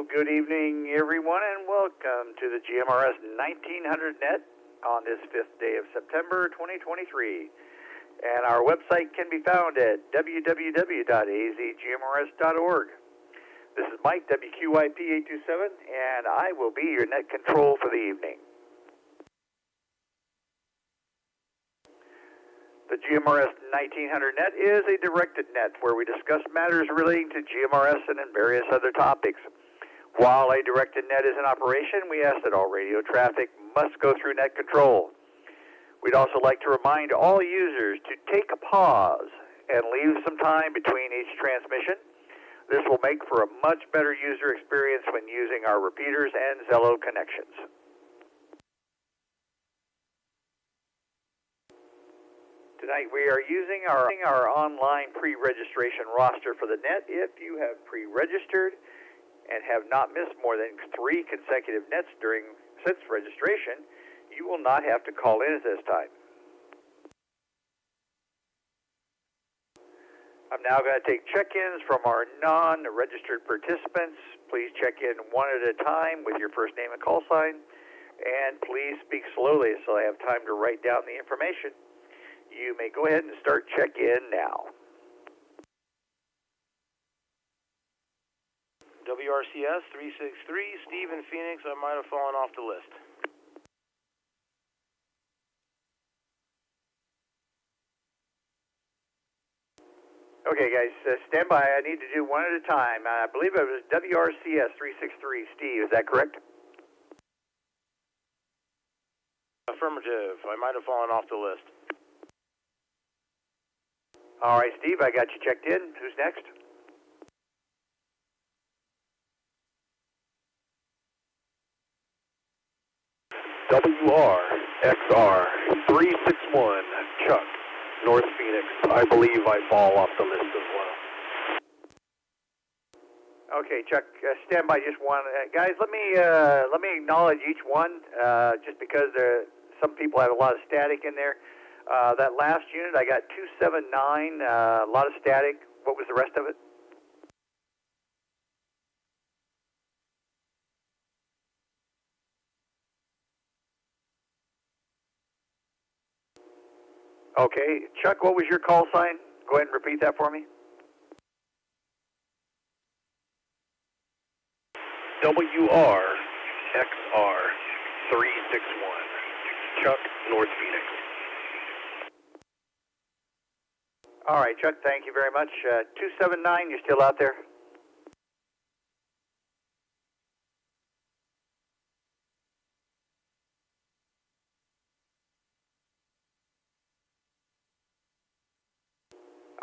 Well, good evening, everyone, and welcome to the GMRS 1900 Net on this 5th day of September 2023. And our website can be found at www.azgmrs.org. This is Mike, WQIP827, and I will be your net control for the evening. The GMRS 1900 Net is a directed net where we discuss matters relating to GMRS and various other topics. While a directed net is in operation, we ask that all radio traffic must go through net control. We'd also like to remind all users to take a pause and leave some time between each transmission. This will make for a much better user experience when using our repeaters and Zello connections. Tonight we are using our online pre-registration roster for the net. If you have pre-registered and have not missed more than 3 consecutive nets since registration, you will not have to call in at this time. I'm now going to take check-ins from our non-registered participants. Please check in one at a time with your first name and call sign, and please speak slowly so I have time to write down the information. You may go ahead and start check-in now. WRCS 363, Steve in Phoenix. I might have fallen off the list. Okay, guys, stand by. I need to do one at a time. I believe it was WRCS 363. Steve, is that correct? Affirmative. I might have fallen off the list. All right, Steve, I got you checked in. Who's next? WRXR 361, Chuck, North Phoenix. I believe I fall off the list as well. Okay, Chuck, stand by just one. Guys, let me acknowledge each one, just because some people have a lot of static in there. That last unit, I got 279, a lot of static. What was the rest of it? Okay, Chuck, what was your call sign? Go ahead and repeat that for me. WRXR 361, Chuck, North Phoenix. All right, Chuck, thank you very much. 279, you're still out there?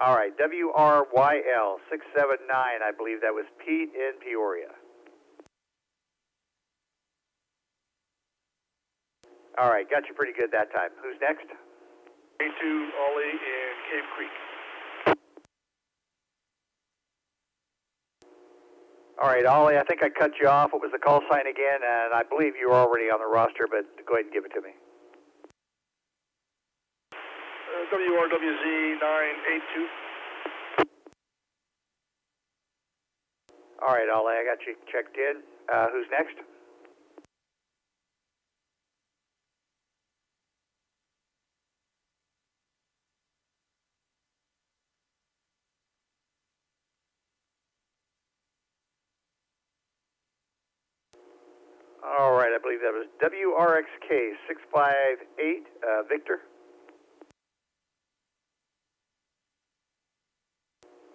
All right, WRYL 679, I believe that was Pete in Peoria. All right, got you pretty good that time. Who's next? A2 Ollie in Cave Creek. All right, Ollie, I think I cut you off. What was the call sign again? And I believe you were already on the roster, but go ahead and give it to me. WRWZ 982. All right, Ollie, I got you checked in. Who's next? All right, I believe that was WRXK 658, Victor.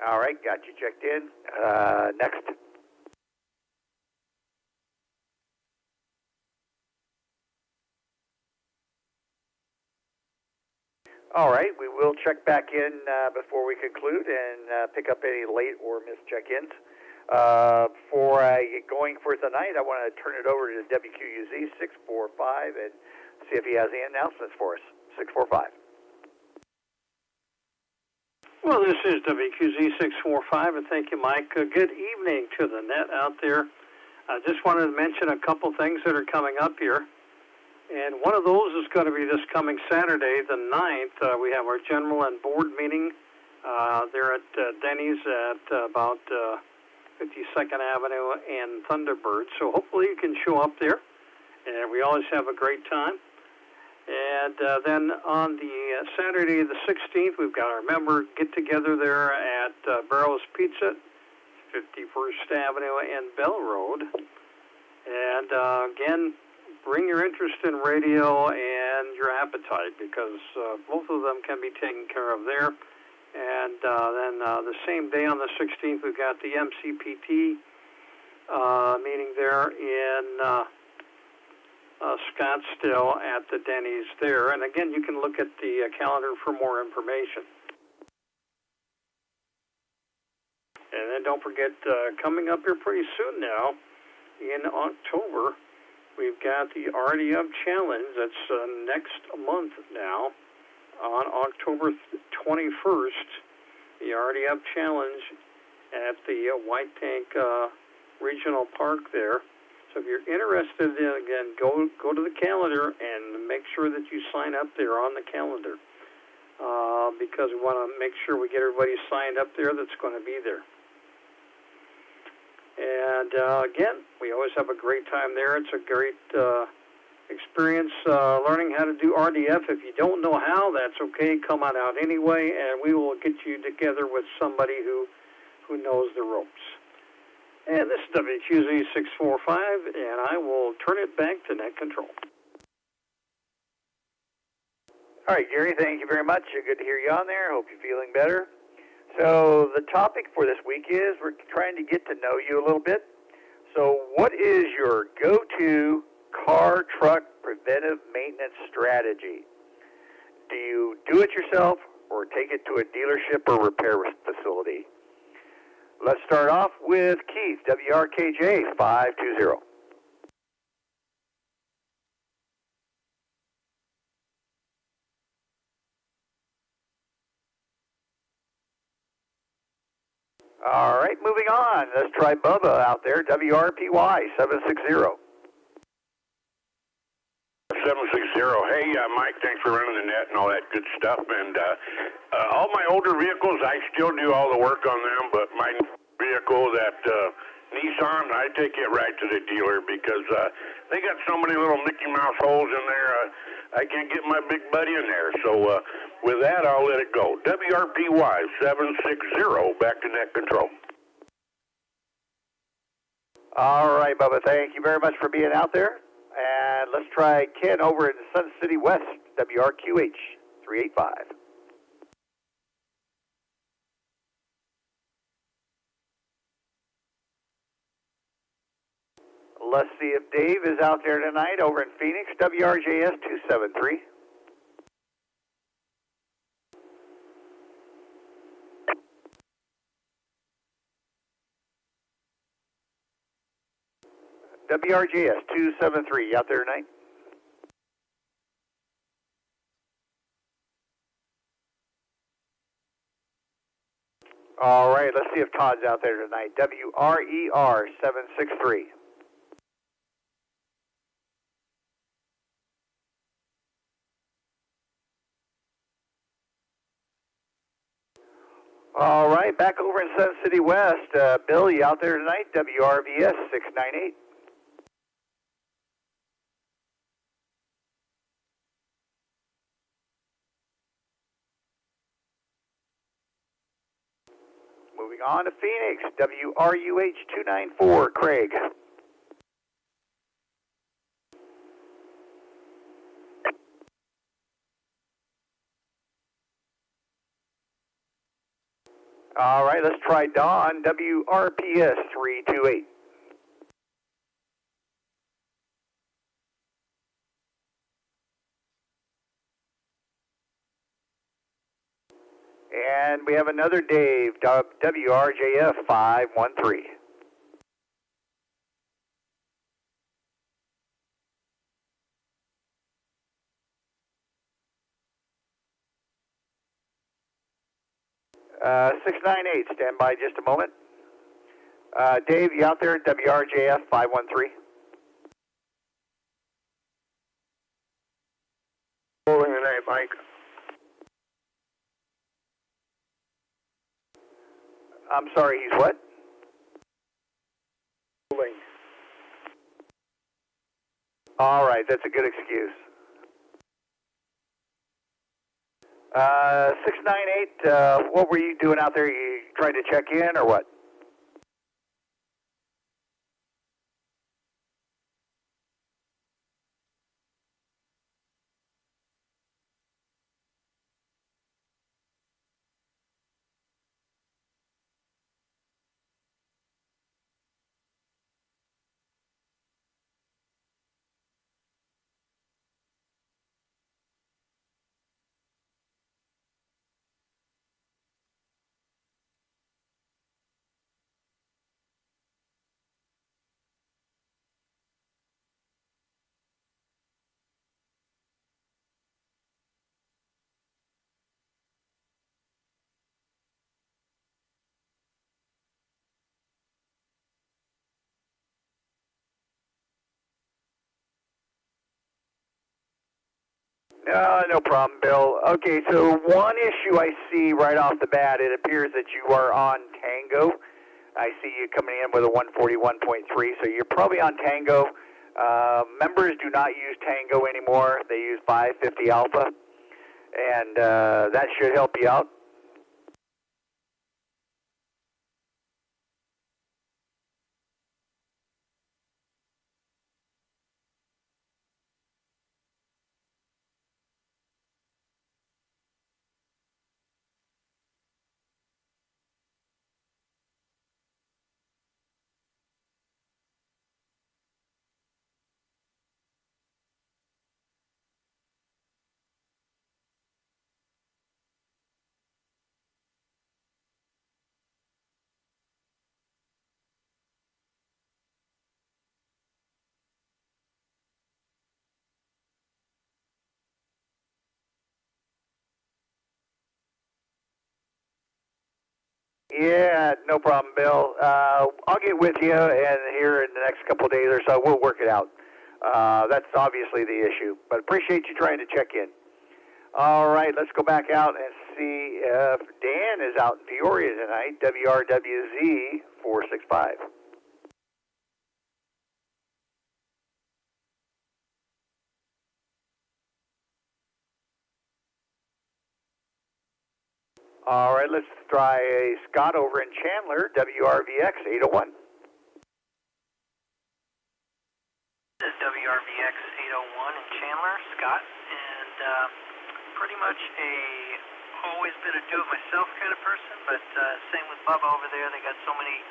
All right, got you checked in. Next. All right, we will check back in before we conclude and pick up any late or missed check-ins. Before I get going for tonight, I want to turn it over to WQUZ 645 and see if he has any announcements for us. 645. Well, this is WQZ 645, and thank you, Mike. Good evening to the net out there. I just wanted to mention a couple things that are coming up here. And one of those is going to be this coming Saturday, the 9th. We have our general and board meeting there at Denny's at about 52nd Avenue and Thunderbird. So hopefully you can show up there, and we always have a great time. And then on the Saturday the 16th, we've got our member get-together there at Barrow's Pizza, 51st Avenue and Bell Road. And again, bring your interest in radio and your appetite, because both of them can be taken care of there. And then the same day on the 16th, we've got the MCPT meeting there in Scottsdale at the Denny's there. And again, you can look at the calendar for more information. And then don't forget, coming up here pretty soon now, in October, we've got the RDF Challenge. That's next month now. On October 21st, the RDF Challenge at the White Tank Regional Park there. So if you're interested in, again, go to the calendar and make sure that you sign up there on the calendar, because we want to make sure we get everybody signed up there that's going to be there. And again, we always have a great time there. It's a great experience learning how to do RDF. If you don't know how, that's okay. Come on out anyway, and we will get you together with somebody who knows the ropes. And this is WQZ 645, and I will turn it back to Net Control. All right, Gary, thank you very much. Good to hear you on there. Hope you're feeling better. So the topic for this week is we're trying to get to know you a little bit. So what is your go-to car, truck preventive maintenance strategy? Do you do it yourself or take it to a dealership or repair facility? Let's start off with Keith, WRKJ 520. All right, moving on. Let's try Bubba out there, WRPY 760. 760. Hey, Mike, thanks for running the net and all that good stuff. And all my older vehicles, I still do all the work on them, but my vehicle, that Nissan, I take it right to the dealer because they got so many little Mickey Mouse holes in there. I can't get my big buddy in there. So with that, I'll let it go. WRPY 760, back to Net Control. All right, Bubba, thank you very much for being out there. And let's try Ken over in Sun City West, WRQH 385. Let's see if Dave is out there tonight over in Phoenix, WRJS 273. WRJS 273, out there tonight? All right, let's see if Todd's out there tonight. WRER 763. All right, back over in Sun City West. Bill, you out there tonight? WRVS 698. Moving on to Phoenix, WRUH 294, Craig. All right, let's try Don, WRPS 328. And we have another Dave, WRJF 513. Uh, 698, stand by just a moment. Dave, you out there, WRJF 513? Holding the night, Mike. I'm sorry, he's what? All right, that's a good excuse. 698, what were you doing out there? You trying to check in or what? No problem, Bill. Okay, so one issue I see right off the bat, it appears that you are on Tango. I see you coming in with a 141.3, so you're probably on Tango. Members do not use Tango anymore. They use 550 Alpha, and that should help you out. Yeah, no problem, Bill. I'll get with you, and here in the next couple of days or so, we'll work it out. That's obviously the issue, but appreciate you trying to check in. All right, let's go back out and see if Dan is out in Peoria tonight, WRWZ 465. All right, let's try a Scott over in Chandler, WRVX 801. This is WRVX 801 in Chandler, Scott, and pretty much always been a do-it-myself kind of person, but same with Bubba over there. They got so many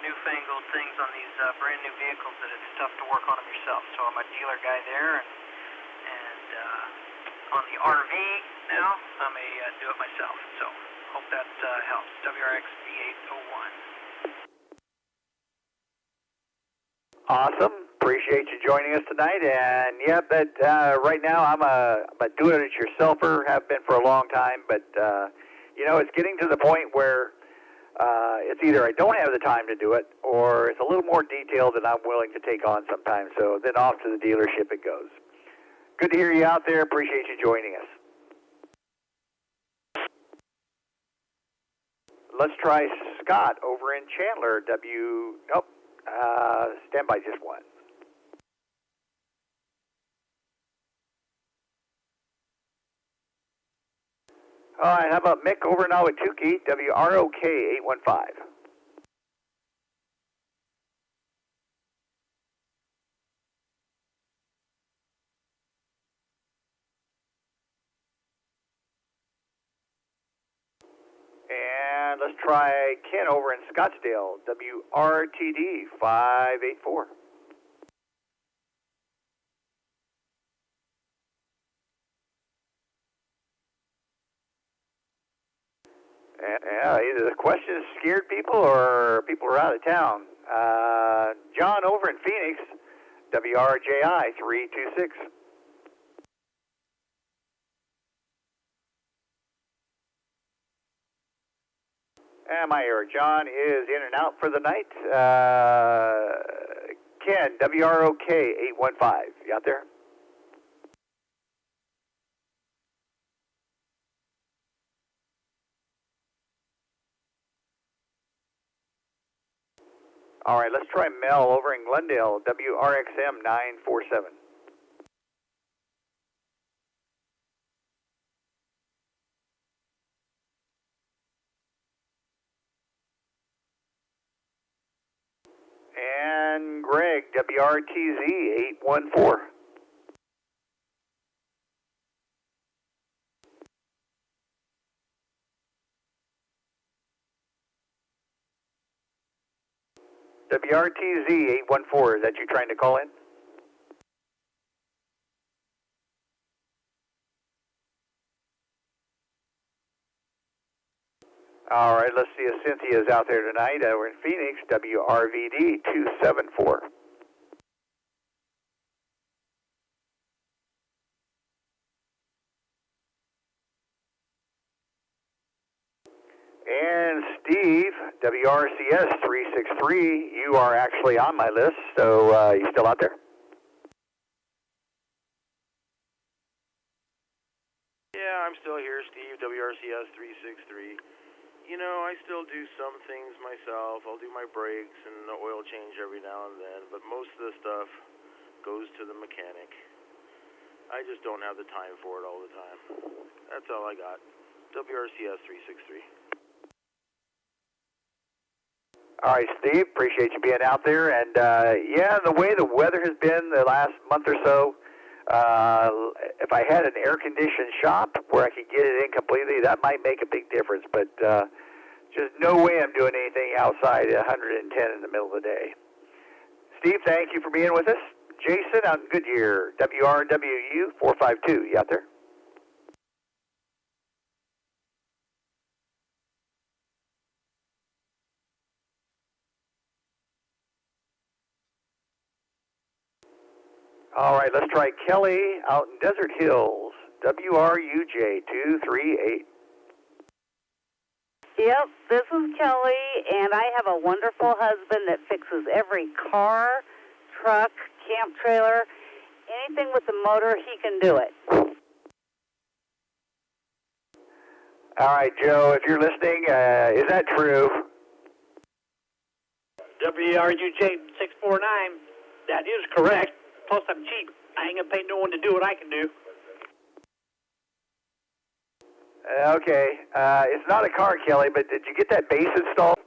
newfangled things on these brand new vehicles that it's tough to work on them yourself. So I'm a dealer guy there, and on the RV now, I'm a do-it-myself. So hope that helps. WRX V801. Awesome. Appreciate you joining us tonight. And yeah, but right now I'm a do-it-yourselfer, have been for a long time. But you know, it's getting to the point where it's either I don't have the time to do it, or it's a little more detailed than I'm willing to take on sometimes. So then off to the dealership it goes. Good to hear you out there. Appreciate you joining us. Let's try Scott over in Chandler. Stand by just one. All right, how about Mick over in Ahwatukee, WROK 815. And let's try Ken over in Scottsdale, WRTD 584. Yeah, either the question scared people or people are out of town. John over in Phoenix, WRJI 326. And my error, John is in and out for the night. Ken, WROK 815. You out there? All right, let's try Mel over in Glendale, WRXM 947. And Greg, WRTZ 814. WRTZ 814, is that you trying to call in? All right, let's see if Cynthia's out there tonight. We're in Phoenix, WRVD 274. And Steve, WRCS 363, you are actually on my list, so you still out there? Yeah, I'm still here, Steve, WRCS 363. You know, I still do some things myself. I'll do my brakes and the oil change every now and then, but most of the stuff goes to the mechanic. I just don't have the time for it all the time. That's all I got. WRCS 363. All right, Steve, appreciate you being out there. And, yeah, the way the weather has been the last month or so, if I had an air-conditioned shop where I could get it in completely, that might make a big difference. But just no way I'm doing anything outside at 110 in the middle of the day. Steve, thank you for being with us. Jason out in Goodyear, WRWU 452. You out there? All right, let's try Kelly out in Desert Hills, WRUJ 238. Yep, this is Kelly, and I have a wonderful husband that fixes every car, truck, camp trailer, anything with a motor, he can do it. All right, Joe, if you're listening, is that true? WRUJ 649, that is correct. Plus, I'm cheap. I ain't gonna pay no one to do what I can do. Okay, it's not a car, Kelly, but did you get that base installed?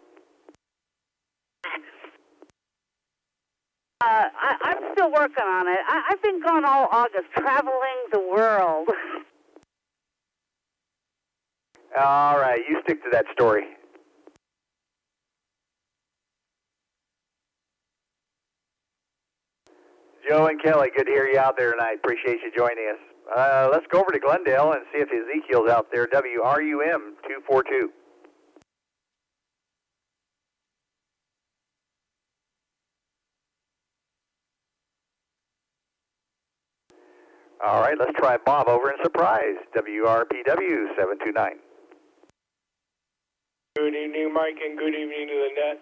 I'm still working on it. I've been gone all August, traveling the world. All right, you stick to that story. Joe and Kelly, good to hear you out there tonight. Appreciate you joining us. Let's go over to Glendale and see if Ezekiel's out there. WRUM 242. All right, let's try Bob over in Surprise, WRPW 729. Good evening, Mike, and good evening to the net.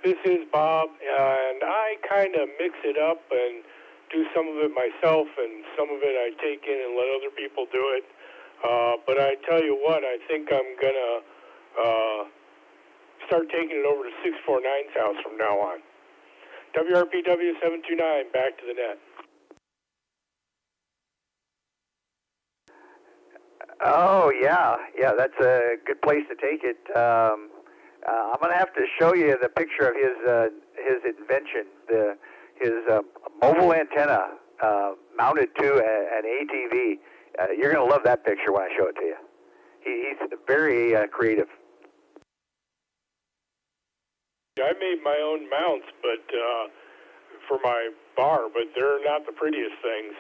This is Bob, and I kind of mix it up and do some of it myself, and some of it I take in and let other people do it. But I tell you what, I think I'm going to start taking it over to 649's house from now on. WRPW 729, back to the net. Oh, yeah, that's a good place to take it. I'm going to have to show you the picture of his invention, his mobile antenna mounted to an ATV. You're going to love that picture when I show it to you. He's very creative. I made my own mounts, but for my bar, but they're not the prettiest things.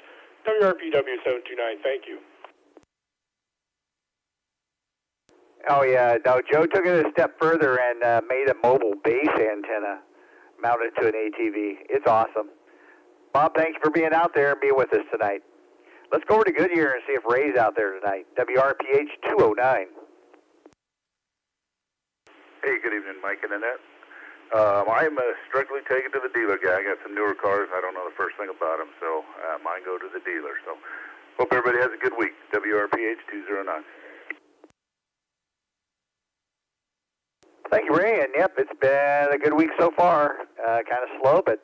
WRPW 729, thank you. Oh, yeah. No, Joe took it a step further and made a mobile base antenna mounted to an ATV. It's awesome. Bob, thanks for being out there and being with us tonight. Let's go over to Goodyear and see if Ray's out there tonight. WRPH 209. Hey, good evening, Mike and Annette. I'm strictly taken to the dealer guy. I got some newer cars. I don't know the first thing about them, so mine go to the dealer. So hope everybody has a good week. WRPH 209. Thank you, Ray. And yep, it's been a good week so far. Kind of slow, but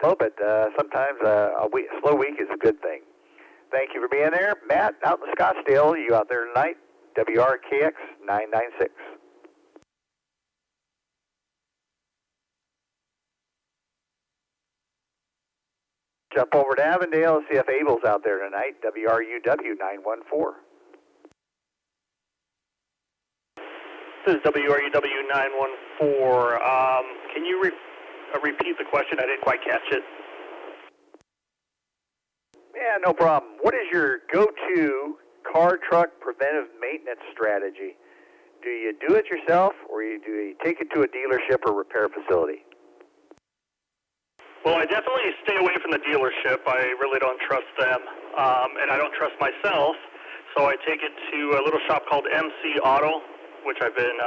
sometimes slow week is a good thing. Thank you for being there. Matt, out in Scottsdale, you out there tonight? WRKX 996. Jump over to Avondale and see if Abel's out there tonight. WRUW 914. This is WRUW 914. Can you repeat the question? I didn't quite catch it. Yeah, no problem. What is your go-to car truck preventive maintenance strategy? Do you do it yourself, or do you take it to a dealership or repair facility? Well, I definitely stay away from the dealership. I really don't trust them, and I don't trust myself. So I take it to a little shop called MC Auto, which I've been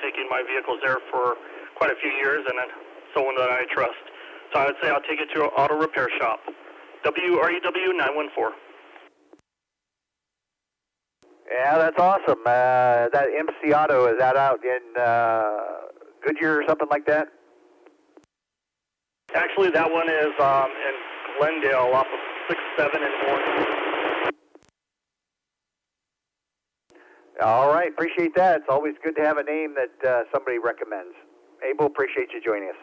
taking my vehicles there for quite a few years, and then someone that I trust. So I would say I'll take it to an auto repair shop. WRUW 914. Yeah, that's awesome. That MC Auto, is that out in Goodyear or something like that? Actually, that one is in Glendale off of 67 and Orange. All right, appreciate that. It's always good to have a name that somebody recommends. Abel, appreciate you joining us.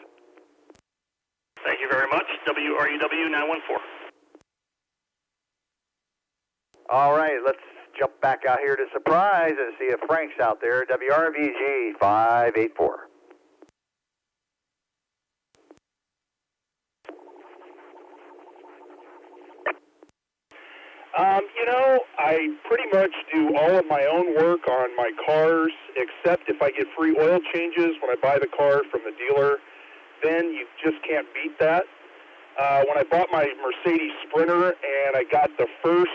Thank you very much. WRUW 914. All right, let's jump back out here to Surprise and see if Frank's out there. WRVG 584. I pretty much do all of my own work on my cars, except if I get free oil changes when I buy the car from the dealer. Then you just can't beat that. When I bought my Mercedes Sprinter and I got the first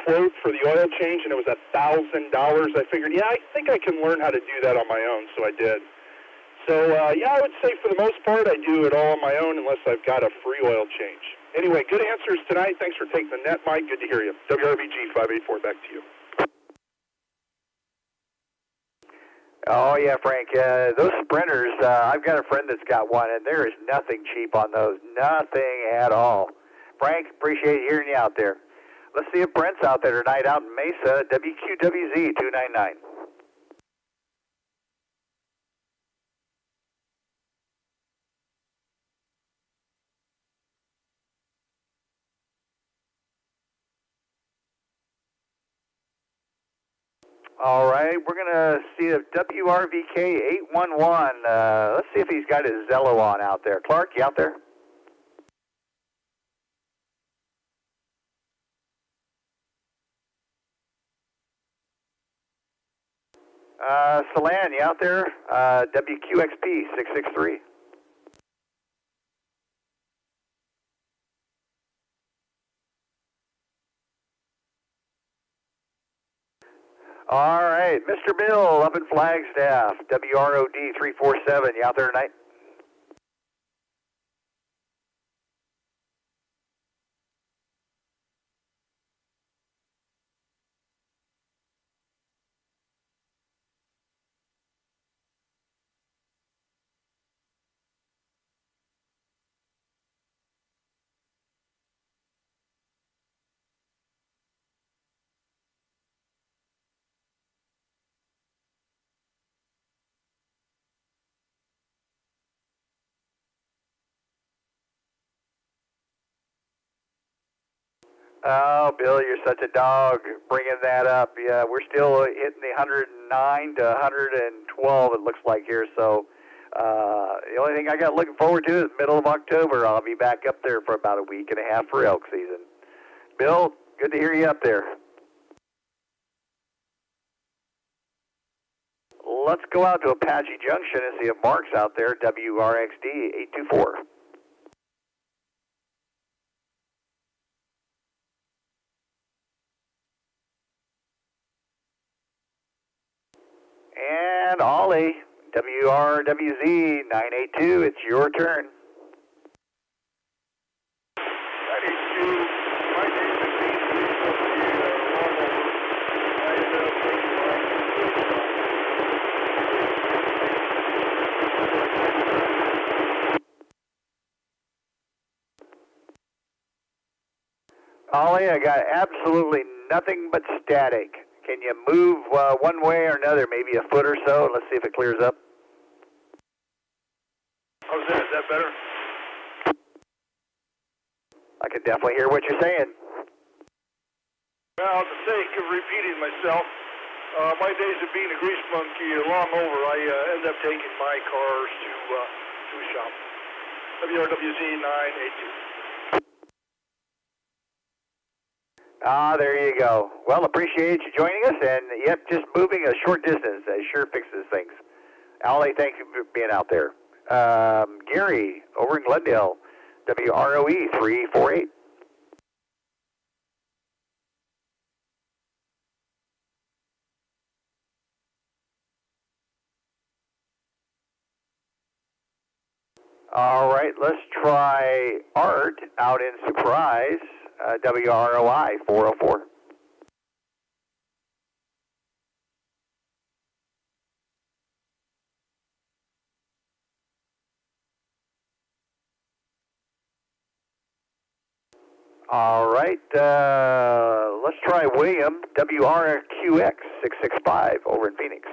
quote for the oil change and it was $1,000, I figured, I think I can learn how to do that on my own, so I did. So, I would say for the most part I do it all on my own unless I've got a free oil change. Anyway, good answers tonight. Thanks for taking the net, Mike. Good to hear you. WRVG 584, back to you. Oh, yeah, Frank. Those Sprinters, I've got a friend that's got one, and there is nothing cheap on those. Nothing at all. Frank, appreciate hearing you out there. Let's see if Brent's out there tonight out in Mesa, WQWZ 299. All right, we're going to see if WRVK 811, let's see if he's got his Zello on out there. Clark, you out there? Salan, you out there? WQXP 663. All right, Mr. Bill up in Flagstaff, WROD 347. You out there tonight? Oh, Bill, you're such a dog bringing that up. Yeah, we're still hitting the 109 to 112, it looks like here. So the only thing I got looking forward to is middle of October. I'll be back up there for about a week and a half for elk season. Bill, good to hear you up there. Let's go out to Apache Junction and see if Mark's out there, WRXD 824. And Ollie, WRWZ 982, it's your turn. 982, my name is AZGMRS. I ended up Ollie, I got absolutely nothing but static. Can you move one way or another, maybe a foot or so? Let's see if it clears up. How's that? Is that better? I can definitely hear what you're saying. Well, for the sake of repeating myself, my days of being a grease monkey are long over. I end up taking my cars to a shop. WRWZ 982. Ah, there you go. Well, appreciate you joining us, and yep, just moving a short distance sure fixes things. Ollie, thank you for being out there. Gary, over in Glendale, WROE 348. All right, let's try Art out in Surprise, WROI 404. All right, let's try William, WRQX 665 over in Phoenix.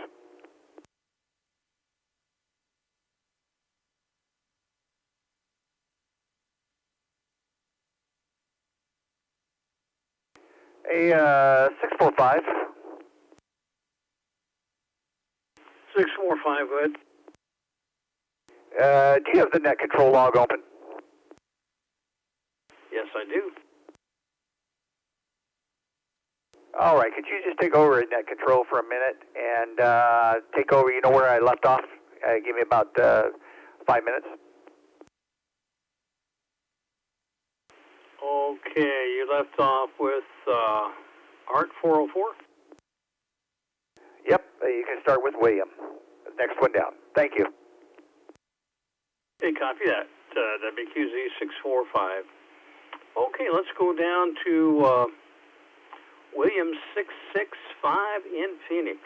Hey, 645. 645, go ahead. Do you have the net control log open? Yes, I do. All right, could you just take over at net control for a minute and take over, you know where I left off? Give me about 5 minutes. Okay, you left off with Art 404? Yep, you can start with William. Next one down. Thank you. Okay, copy that. WQZ 645. Okay, let's go down to William 665 in Phoenix.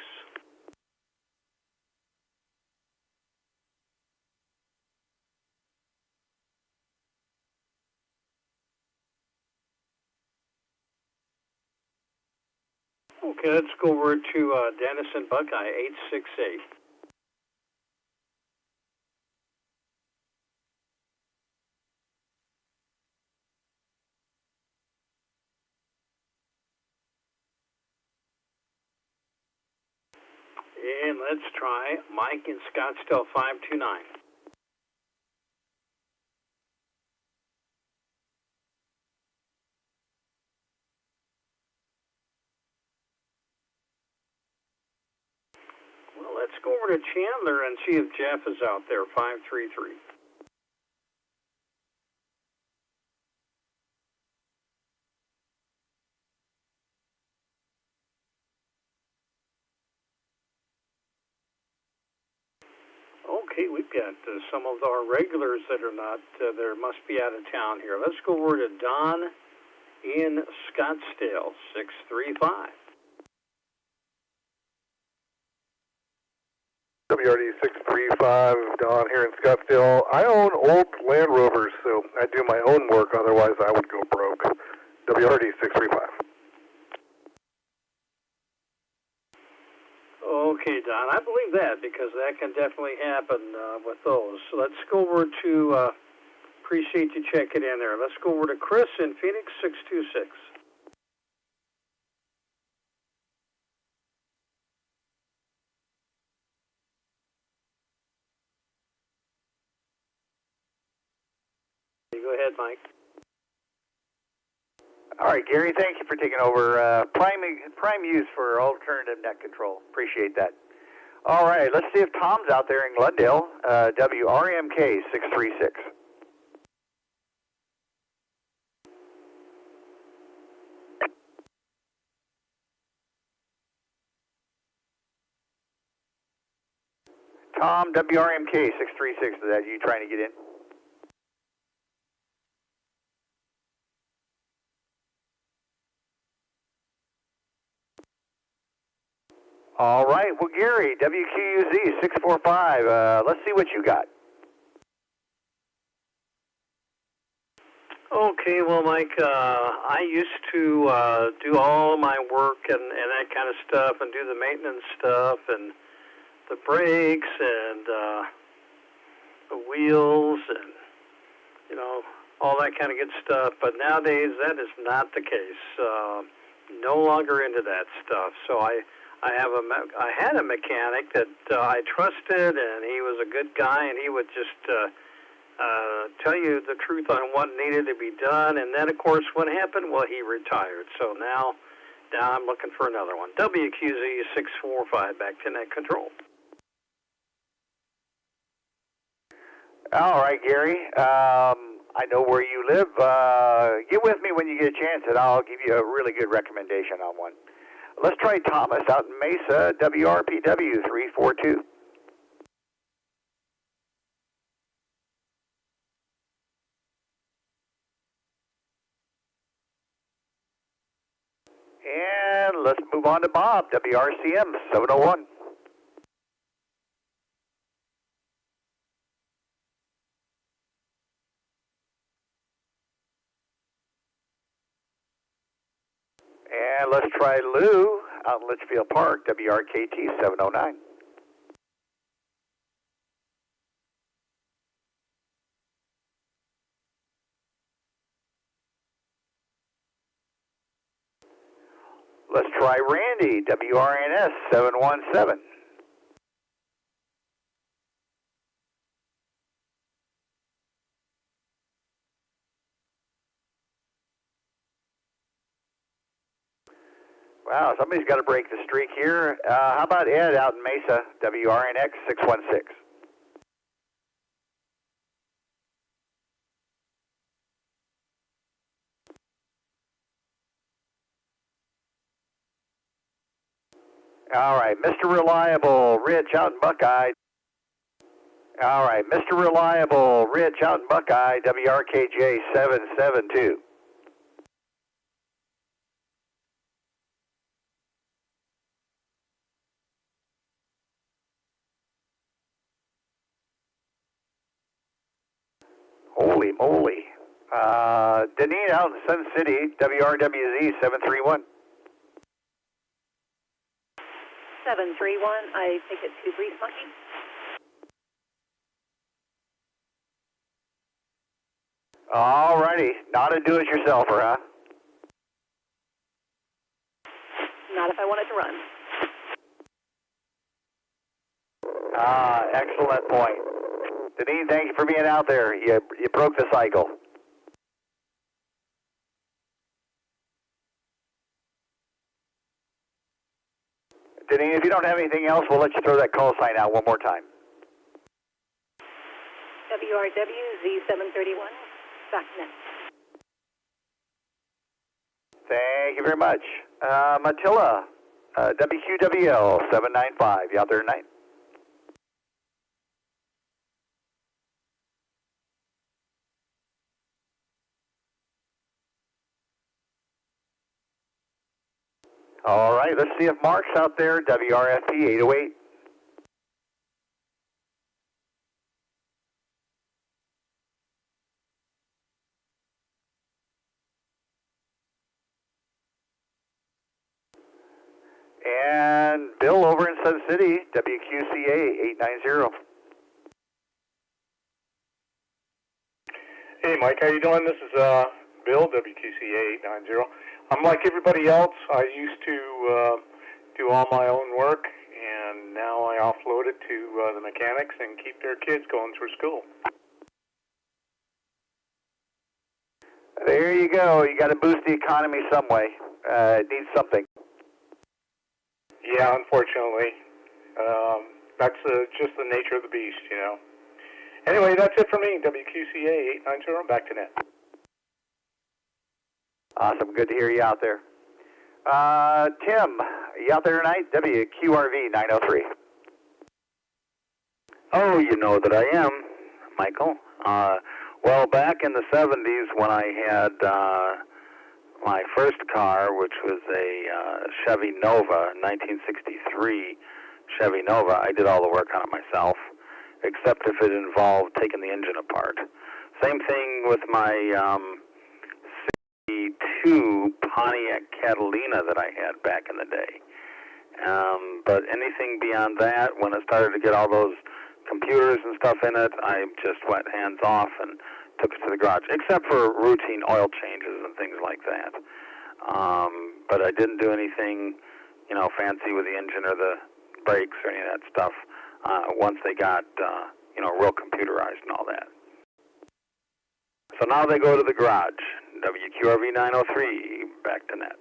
Okay, let's go over to Dennis and Buckeye 868. And let's try Mike in Scottsdale 529. Well, let's go over to Chandler and see if Jeff is out there, 533. Okay, we've got some of our regulars that are not, there must be out of town here. Let's go over to Don in Scottsdale, 635. WRD 635, Don here in Scottsdale. I own old Land Rovers, so I do my own work, otherwise I would go broke. WRD 635. Okay, Don, I believe that because that can definitely happen with those. So let's go over to, appreciate you checking in there. Let's go over to Chris in Phoenix, 626. Go ahead, Mike. All right, Gary, thank you for taking over prime use for alternative net control. Appreciate that. All right, let's see if Tom's out there in Glendale, WRMK 636. Tom, WRMK 636, is that you trying to get in? All right, well, Gary, WQUZ 645, let's see what you got. Okay, well, Mike, I used to do all my work and that kind of stuff and do the maintenance stuff and the brakes and the wheels and, you know, all that kind of good stuff. But nowadays, that is not the case. No longer into that stuff. So I had a mechanic that I trusted, and he was a good guy, and he would just tell you the truth on what needed to be done. And then, of course, what happened? Well, he retired. So now I'm looking for another one. WQZ 645, back to Net Control. All right, Gary. I know where you live. Get with me when you get a chance, and I'll give you a really good recommendation on one. Let's try Thomas out in Mesa, WRPW 342. And let's move on to Bob, WRCM 701. And let's try Lou out in Litchfield Park, WRKT 709. Let's try Randy, WRNS 717. Wow, somebody's got to break the streak here. How about Ed out in Mesa, WRNX 616? All right, Mr. Reliable, Rich out in Buckeye. All right, Mr. Reliable, Rich out in Buckeye, WRKJ 772. Holy moly. Deneen out in Sun City, WRWZ 731. 731, I take it to Grease Monkey. All righty, not a do-it-yourselfer, huh? Not if I want it to run. Excellent point. Deneen, thank you for being out there. You broke the cycle. Deneen, if you don't have anything else, we'll let you throw that call sign out one more time. WRW Z731, .net. Thank you very much. Matilla, WQWL 795. You out there tonight? All right, let's see if Mark's out there, WRFP 808. And Bill over in Sun City, WQCA 890. Hey, Mike, how you doing? This is Bill, WQCA 890. I'm like everybody else. I used to do all my own work, and now I offload it to the mechanics and keep their kids going through school. There you go. You got to boost the economy some way. It needs something. Yeah, unfortunately. That's just the nature of the beast, you know. Anyway, that's it for me. WQCA 890, back to Net. Awesome. Good to hear you out there. Tim, you out there tonight? WQRV 903. Oh, you know that I am, Michael. Well, back in the 70s when I had my first car, which was a Chevy Nova, 1963 Chevy Nova, I did all the work on it myself, except if it involved taking the engine apart. Same thing with my 2 Pontiac Catalina that I had back in the day. But anything beyond that, when I started to get all those computers and stuff in it, I just went hands off and took it to the garage, except for routine oil changes and things like that. But I didn't do anything, fancy with the engine or the brakes or any of that stuff once they got, real computerized and all that. So now they go to the garage. WQRV 903, back to Net.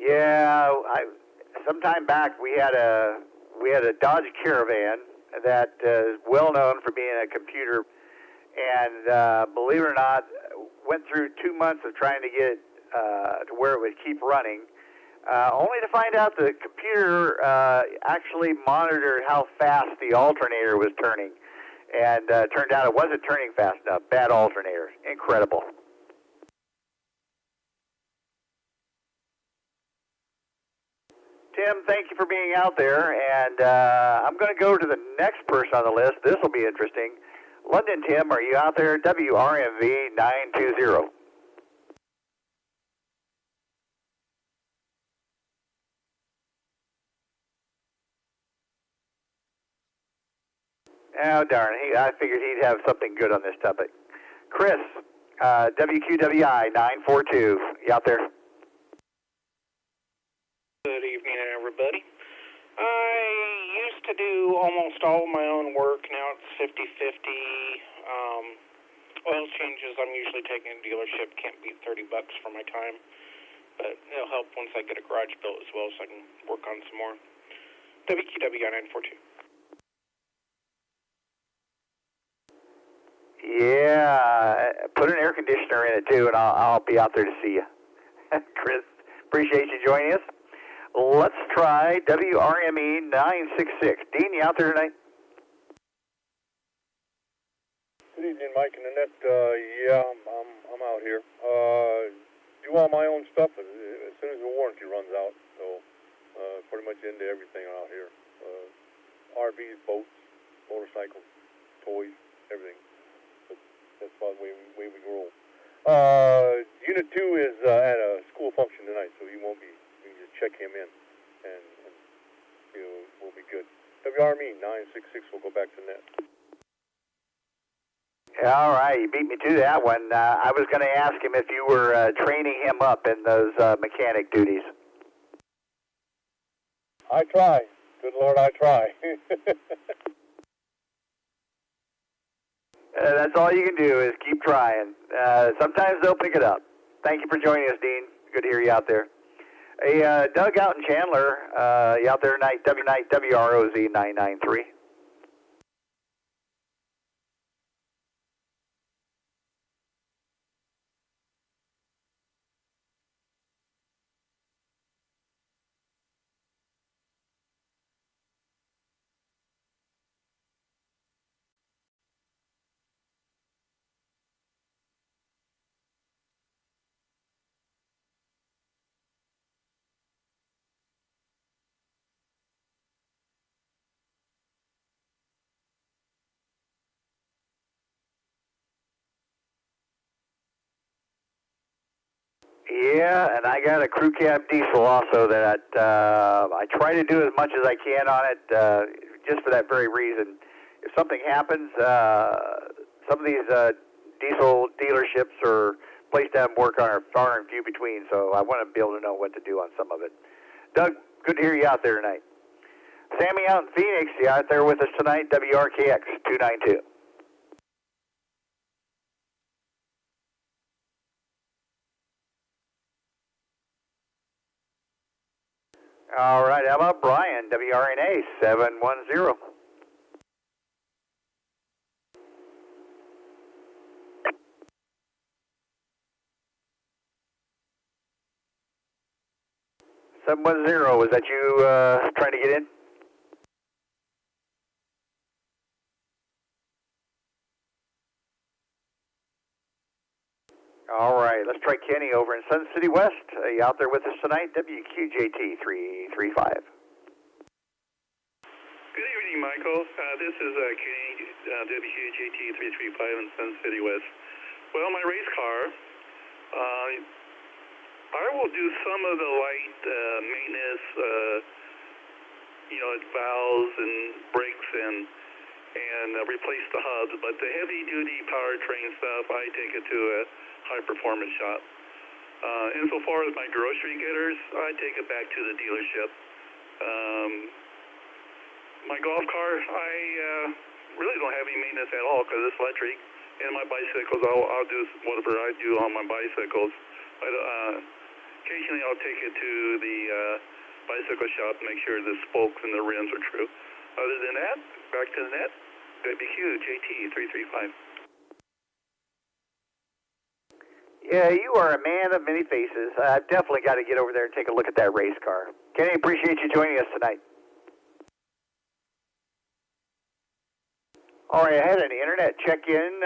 Yeah, sometime back we had a Dodge Caravan that is well known for being a computer, and believe it or not, went through 2 months of trying to get it to where it would keep running, only to find out the computer actually monitored how fast the alternator was turning, and turned out it wasn't turning fast enough. Bad alternator. Incredible. Tim, thank you for being out there, and I'm going to go to the next person on the list. This will be interesting. London Tim, are you out there? WRMV 920. Oh, darn. I figured he'd have something good on this topic. Chris, WQWI 942. You out there? Good evening, everybody. I used to do almost all of my own work. Now it's 50-50. Oil changes I'm usually taking to a dealership. Can't beat $30 for my time. But it'll help once I get a garage built as well so I can work on some more. WQWI 942. Yeah, put an air conditioner in it too, and I'll be out there to see you. Chris, appreciate you joining us. Let's try WRME 966. Dean, you out there tonight? Good evening, Mike and Annette. Yeah, I'm out here. Do all my own stuff as soon as the warranty runs out. So pretty much into everything out here. RVs, boats, motorcycles, toys, everything. That's about the way we roll. Unit 2 is at a school function tonight, so he won't be. We can just check him in, and we'll be good. WRME 966 will go back to Net. All right, you beat me to that one. I was going to ask him if you were training him up in those mechanic duties. I try. Good Lord, I try. That's all you can do is keep trying. Sometimes they'll pick it up. Thank you for joining us, Dean. Good to hear you out there. Hey, Doug out in Chandler, you out there tonight? WROZ 993. Yeah, and I got a crew cab diesel also that I try to do as much as I can on it, just for that very reason. If something happens, some of these diesel dealerships or places to have them work on are far and few between, so I want to be able to know what to do on some of it. Doug, good to hear you out there tonight. Sammy out in Phoenix, you out there with us tonight? WRKX 292. All right, how about Brian, WRNA 710? Was that you trying to get in? All right, let's try Kenny over in Sun City West. Are you out there with us tonight? WQJT 335. Good evening, Michael. This is Kenny, WQJT 335 in Sun City West. Well, my race car, I will do some of the light maintenance, valves and brakes and replace the hubs. But the heavy-duty powertrain stuff, I take it to a high-performance shop. Insofar as my grocery getters, I take it back to the dealership. My golf car, I really don't have any maintenance at all because it's electric. And my bicycles, I'll do whatever I do on my bicycles. But occasionally I'll take it to the bicycle shop to make sure the spokes and the rims are true. Other than that, back to the net, WQ, JT335. Yeah, you are a man of many faces. I've definitely got to get over there and take a look at that race car. Kenny, appreciate you joining us tonight. All right, I had an internet check-in.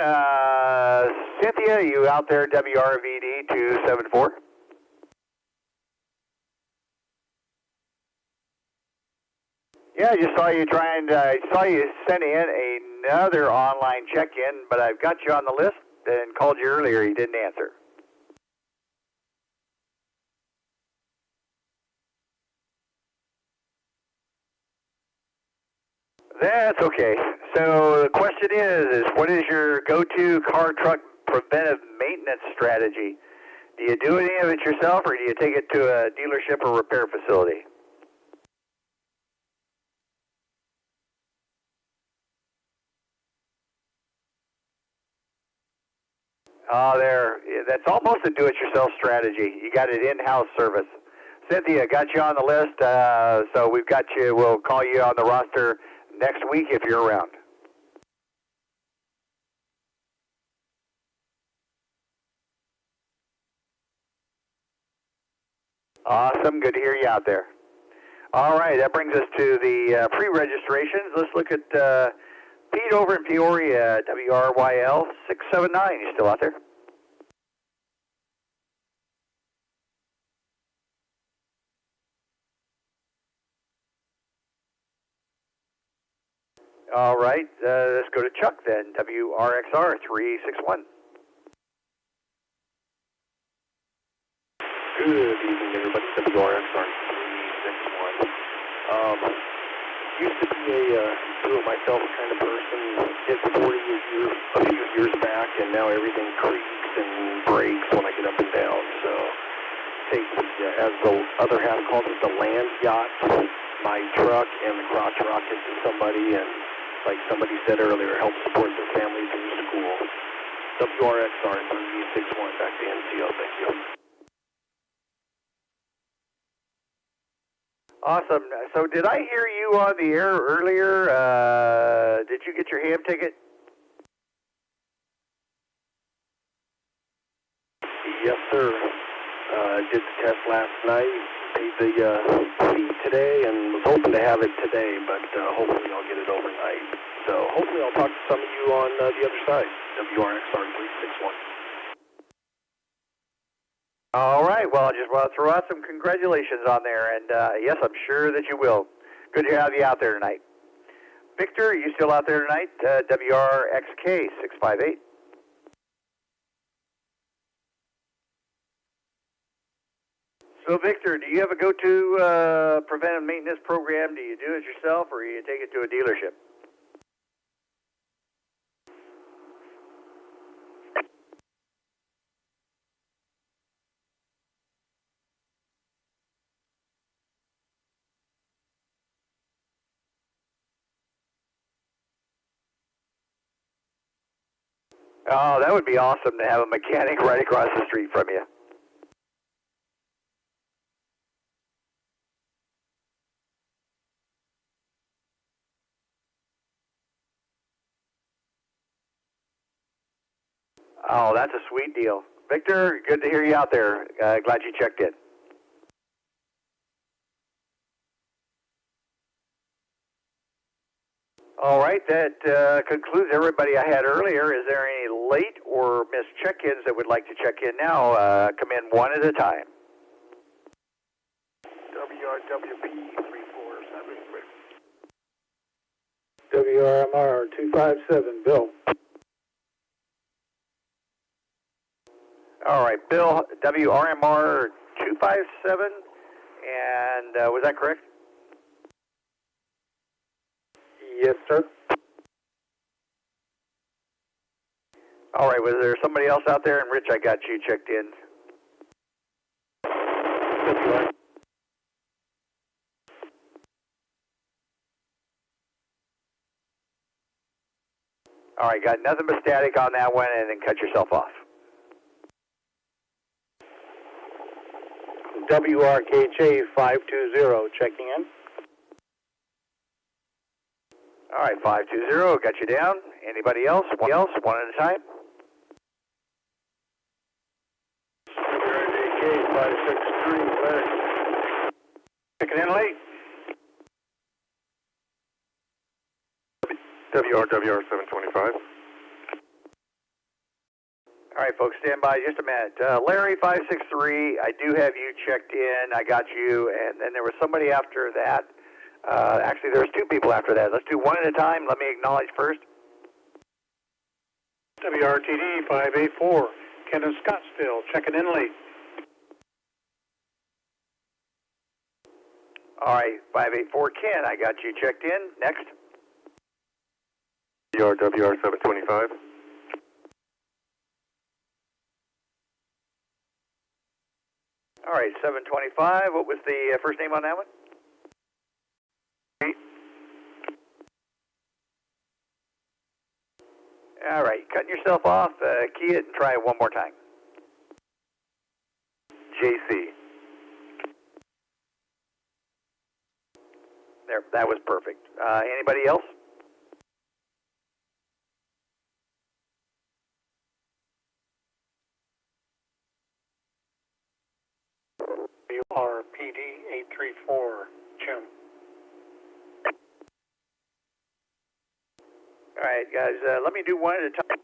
Cynthia, you out there, WRVD 274? Yeah, I just saw you sent in another online check-in, but I've got you on the list and called you earlier. You didn't answer. That's okay. So the question is what is your go-to car truck preventive maintenance strategy? Do you do any of it yourself, or do you take it to a dealership or repair facility? That's almost a do-it-yourself strategy. You got it in-house service. Cynthia, got you on the list, so we've got you. We'll call you on the roster next week if you're around. Awesome. Good to hear you out there. All right, that brings us to the pre-registrations. Let's look at Pete over in Peoria, WRYL 679. You still out there? All right, let's go to Chuck then, WRXR 361. Good evening, everybody. WRXR 361. Used to be a do-it-myself kind of person. Hit 40 a few years back, and now everything creaks and breaks when I get up and down. So take as the other half calls it, the land yacht, my truck and the crotch rocket to somebody, and like somebody said earlier, help support their family through school. WRXR 361, back to NCO. Thank you. Awesome. So did I hear you on the air earlier? Did you get your ham ticket? Yes, sir. I did the test last night, paid the fee today, and was hoping to have it today, but hopefully I'll get it overnight. So hopefully I'll talk to some of you on the other side. WRXR 361. All right. Well, I just want to throw out some congratulations on there, and yes, I'm sure that you will. Good to have you out there tonight. Victor, are you still out there tonight? WRXK 658. So, Victor, do you have a go-to preventive maintenance program? Do you do it yourself, or do you take it to a dealership? Oh, that would be awesome to have a mechanic right across the street from you. Oh, that's a sweet deal. Victor, good to hear you out there. Glad you checked in. All right, that concludes everybody I had earlier. Is there any late or missed check-ins that would like to check in now? Come in one at a time. WRWP 347. WRMR 257, Bill. All right, Bill, WRMR 257, and was that correct? Yes, sir. All right, was there somebody else out there? And Rich, I got you checked in. All right, got nothing but static on that one, and then cut yourself off. WRKJ 520, checking in. All right, 520, got you down. Anybody else? One at a time. WRKJ 563, Larry. Checking in late. WR 725. All right, folks, stand by just a minute. Larry 563, I do have you checked in. I got you, and then there was somebody after that. Actually, there's two people after that. Let's do one at a time. Let me acknowledge first. WRTD 584, Ken in Scottsdale, checking in late. All right, 584 Ken, I got you checked in. Next. WR 725. All right, 725. What was the first name on that one? All right, cutting yourself off. Key it and try it one more time. JC. There, that was perfect. Anybody else? WRPD 834, Jim. All right, guys, let me do one at a time.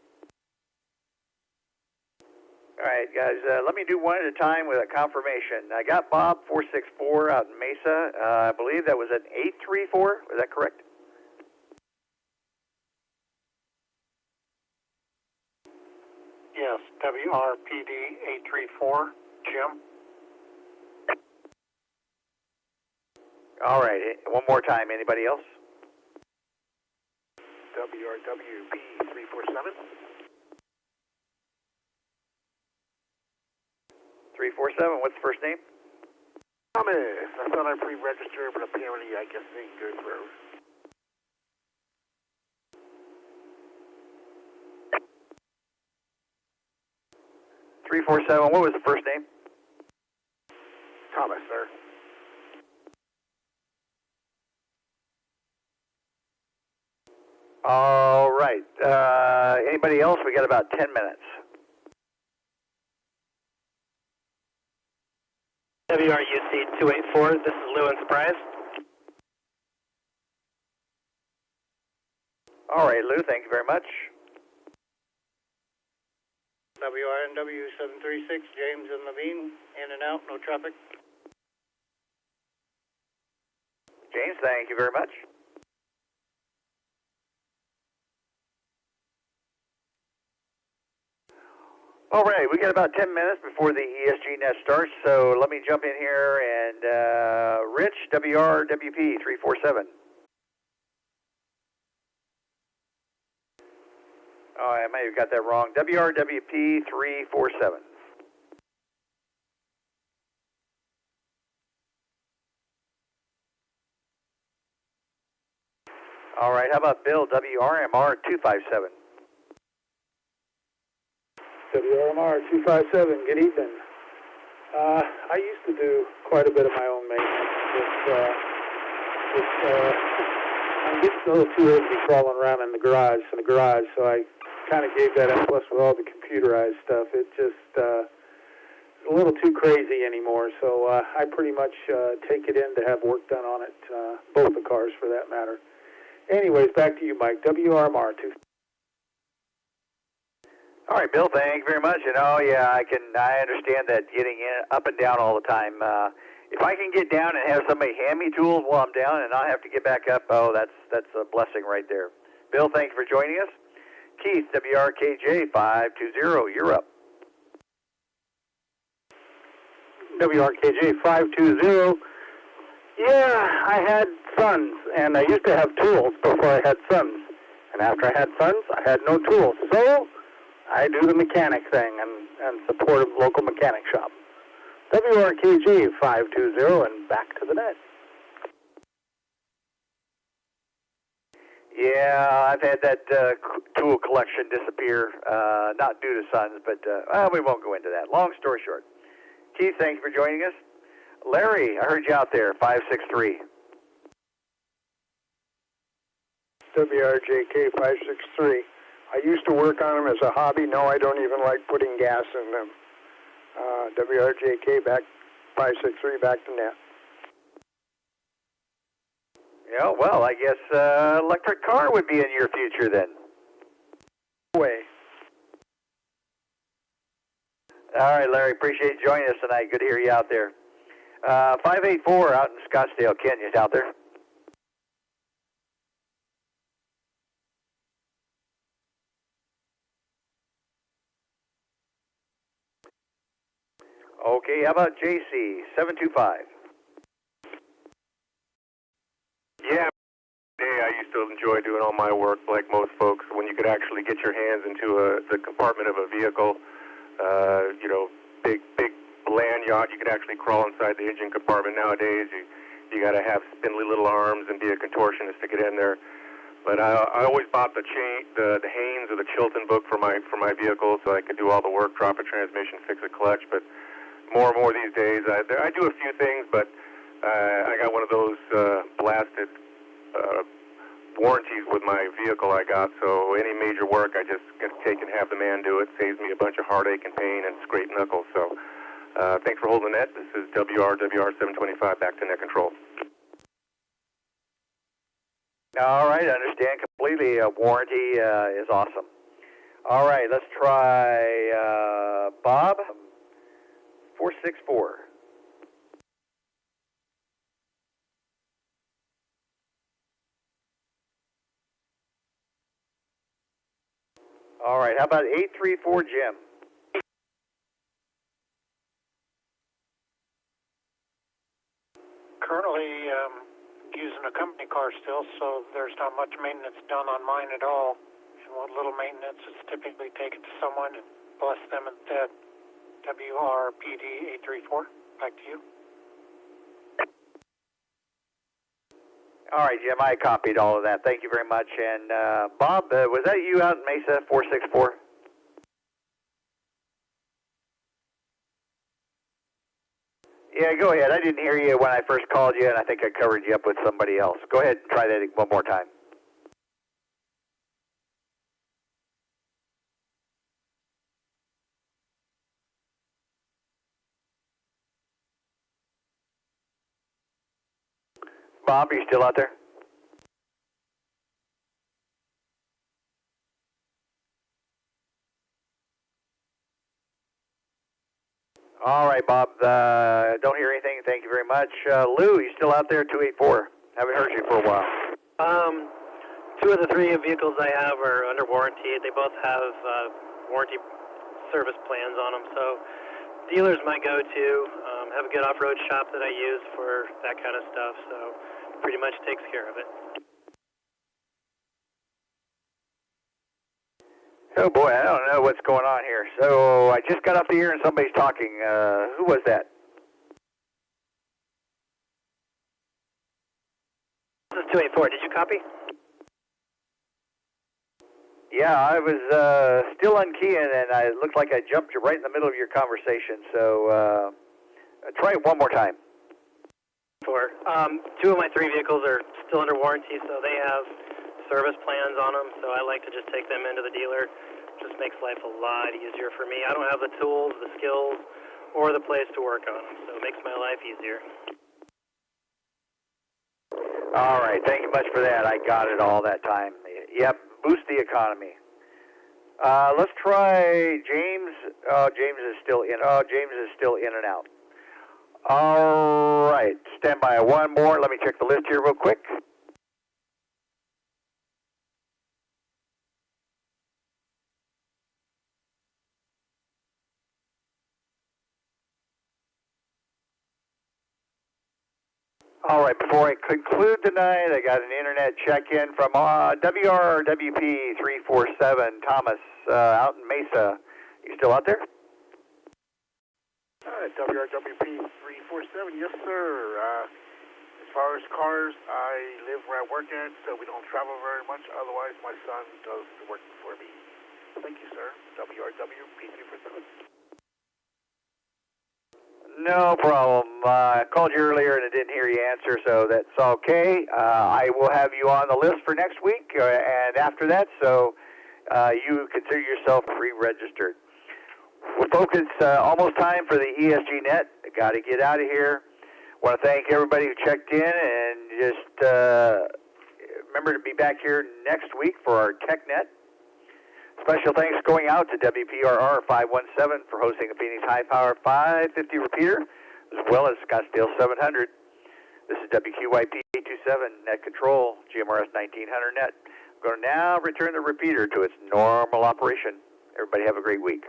All right, guys, let me do one at a time with a confirmation. I got Bob 464 out in Mesa. I believe that was an 834. Was that correct? Yes, WRPD 834, Jim. All right, one more time. Anybody else? WRWB 347. 347, what's the first name? Thomas. I thought I pre-registered, but apparently I guess it ain't good for... 347, what was the first name? Thomas, sir. All right. Anybody else? We got about 10 minutes. WRUC 284, this is Lou in Surprise. All right, Lou, thank you very much. WRNW 736, James and Levine, in and out, no traffic. James, thank you very much. All right, we got about 10 minutes before the ESG Net starts, so let me jump in here and Rich, WRWP 347. Oh, I may have got that wrong. WRWP 347. All right, how about Bill, WRMR 257? WRMR 257, good evening. I used to do quite a bit of my own maintenance. I'm getting a little too old to be crawling around in the garage, so I kind of gave that up. Plus, with all the computerized stuff, it just a little too crazy anymore. So I pretty much take it in to have work done on it, both the cars for that matter. Anyways, back to you, Mike. WRMR 2. All right, Bill, thank you very much. And yeah, I understand that getting in, up and down all the time. If I can get down and have somebody hand me tools while I'm down and not have to get back up, that's a blessing right there. Bill, thank you for joining us. Keith, WRKJ 520, you're up. WRKJ 520. Yeah, I had sons, and I used to have tools before I had sons. And after I had sons, I had no tools. So I do the mechanic thing and support a local mechanic shop. WRKJ 520, and back to the net. Yeah, I've had that tool collection disappear, not due to sons, but we won't go into that. Long story short. Keith, thanks for joining us. Larry, I heard you out there, 563. WRJK 563. I used to work on them as a hobby. No, I don't even like putting gas in them. WRJK back 563 back to net. Yeah, well, I guess electric car would be in your future then. Way. All right, Larry, appreciate you joining us tonight. Good to hear you out there. 584 out in Scottsdale. Ken, you out there? Okay, how about JC, 725? Yeah, I used to enjoy doing all my work like most folks when you could actually get your hands into the compartment of a vehicle. Big land yacht, you could actually crawl inside the engine compartment. Nowadays, you got to have spindly little arms and be a contortionist to get in there. But I always bought the Haynes or the Chilton book for my vehicle, so I could do all the work, drop a transmission, fix a clutch. But more and more these days, I do a few things, but I got one of those blasted warranties with my vehicle I got, so any major work I just get to take and have the man do it. Saves me a bunch of heartache and pain and scraped knuckles. So thanks for holding the net. This is WR725 back to net control. All right, I understand completely. Warranty is awesome. All right, let's try Bob, 464. All right, how about 834 Jim? Currently using a company car still, so there's not much maintenance done on mine at all. And what little maintenance is typically taken to someone and bless them instead. WRPD 834, back to you. All right, Jim, I copied all of that. Thank you very much. And Bob, was that you out in Mesa, 464? Yeah, go ahead. I didn't hear you when I first called you, and I think I covered you up with somebody else. Go ahead and try that one more time. Bob, are you still out there? All right, Bob. Don't hear anything. Thank you very much. Lou, you still out there? 284. Haven't heard you for a while. Two of the three vehicles I have are under warranty. They both have warranty service plans on them. So dealer's my go-to. Have a good off-road shop that I use for that kind of stuff. So pretty much takes care of it. Oh boy, I don't know what's going on here. So I just got off the air and somebody's talking. Who was that? This is 284. Did you copy? Yeah, I was still unkeying, and it looked like I jumped right in the middle of your conversation. So try it one more time. Sure. Two of my three vehicles are still under warranty, so they have service plans on them. So I like to just take them into the dealer. Just makes life a lot easier for me. I don't have the tools, the skills, or the place to work on them, so it makes my life easier. All right, thank you much for that. I got it all that time. Yep, boost the economy. Let's try James. Oh, James is still in. Oh, James is still in and out. All right, stand by. One more. Let me check the list here real quick. All right, before I conclude tonight, I got an internet check-in from WRWP347, Thomas, out in Mesa. You still out there? WRWP347, yes, sir. As far as cars, I live where I work at, so we don't travel very much. Otherwise, my son does the work for me. Thank you, sir. WRWP347. No problem. I called you earlier and I didn't hear you answer, so that's okay. I will have you on the list for next week and after that, so you consider yourself pre-registered. Well, folks, it's almost time for the ESG Net. Got to get out of here. Want to thank everybody who checked in, and just remember to be back here next week for our TechNet. Special thanks going out to WPRR 517 for hosting the Phoenix High Power 550 repeater, as well as Scottsdale 700. This is WQYP 827 Net Control, GMRS 1900 Net. I'm going to now return the repeater to its normal operation. Everybody have a great week.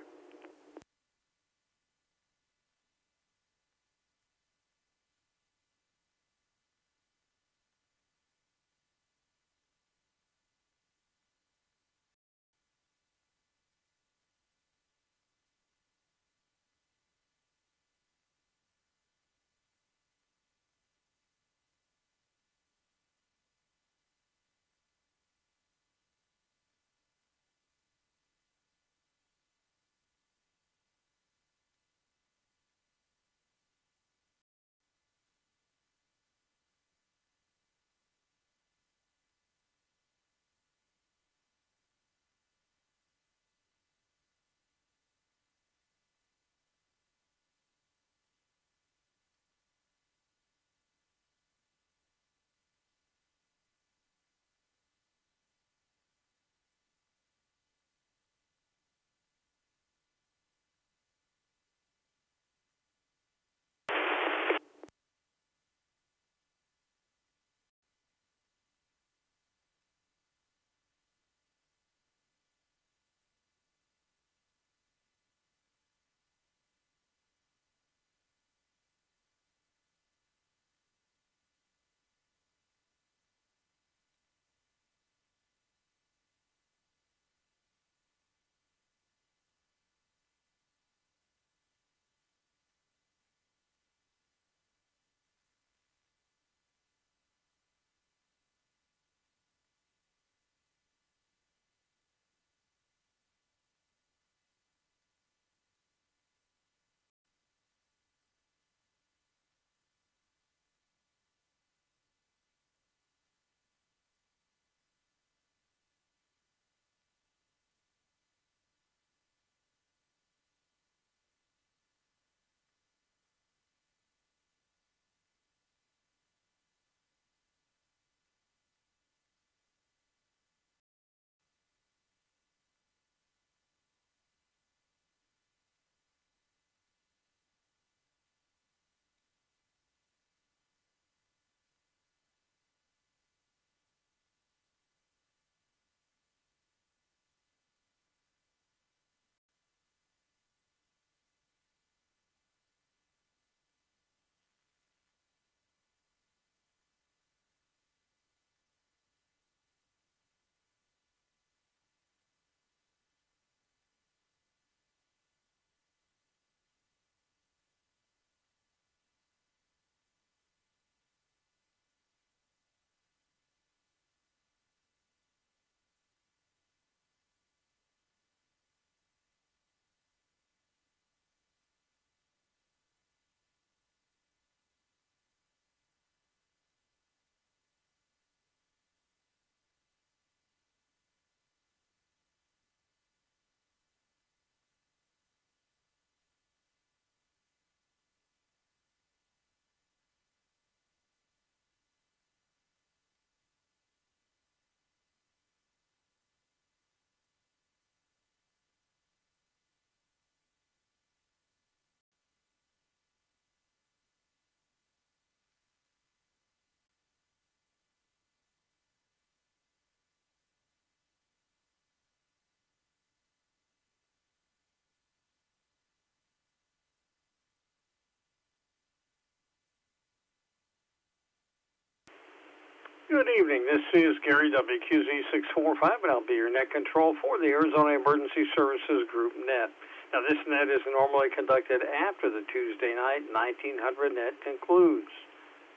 Good evening. This is Gary WQZ645, and I'll be your net control for the Arizona Emergency Services Group Net. Now, this net is normally conducted after the Tuesday night 1900 net concludes.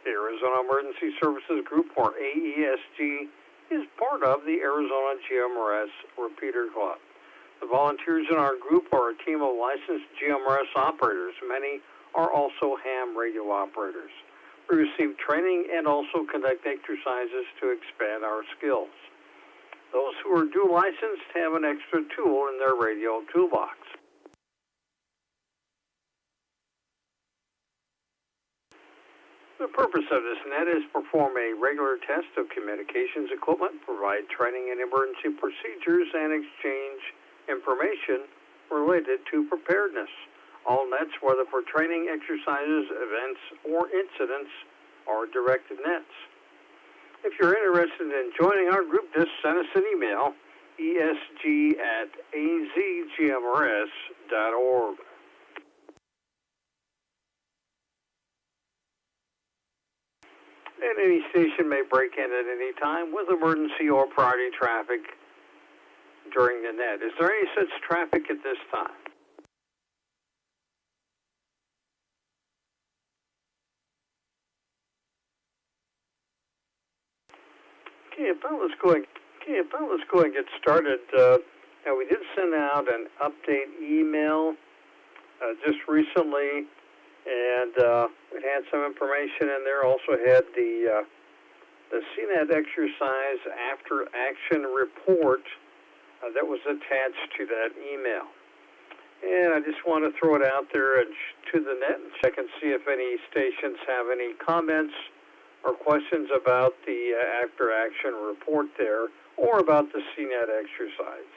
The Arizona Emergency Services Group, or AESG, is part of the Arizona GMRS Repeater Club. The volunteers in our group are a team of licensed GMRS operators. Many are also ham radio operators. We receive training and also conduct exercises to expand our skills. Those who are dual licensed have an extra tool in their radio toolbox. The purpose of this net is to perform a regular test of communications equipment, provide training in emergency procedures, and exchange information related to preparedness. All nets, whether for training, exercises, events, or incidents, are directed nets. If you're interested in joining our group, just send us an email, esg@azgmrs.org. And any station may break in at any time with emergency or priority traffic during the net. Is there any such traffic at this time? Okay, about let's go and get started. Now we did send out an update email just recently, and it had some information in there. Also had the CNET exercise after action report that was attached to that email. And I just want to throw it out there and to the net and check and see if any stations have any comments or questions about the after-action report there, or about the CNET exercise.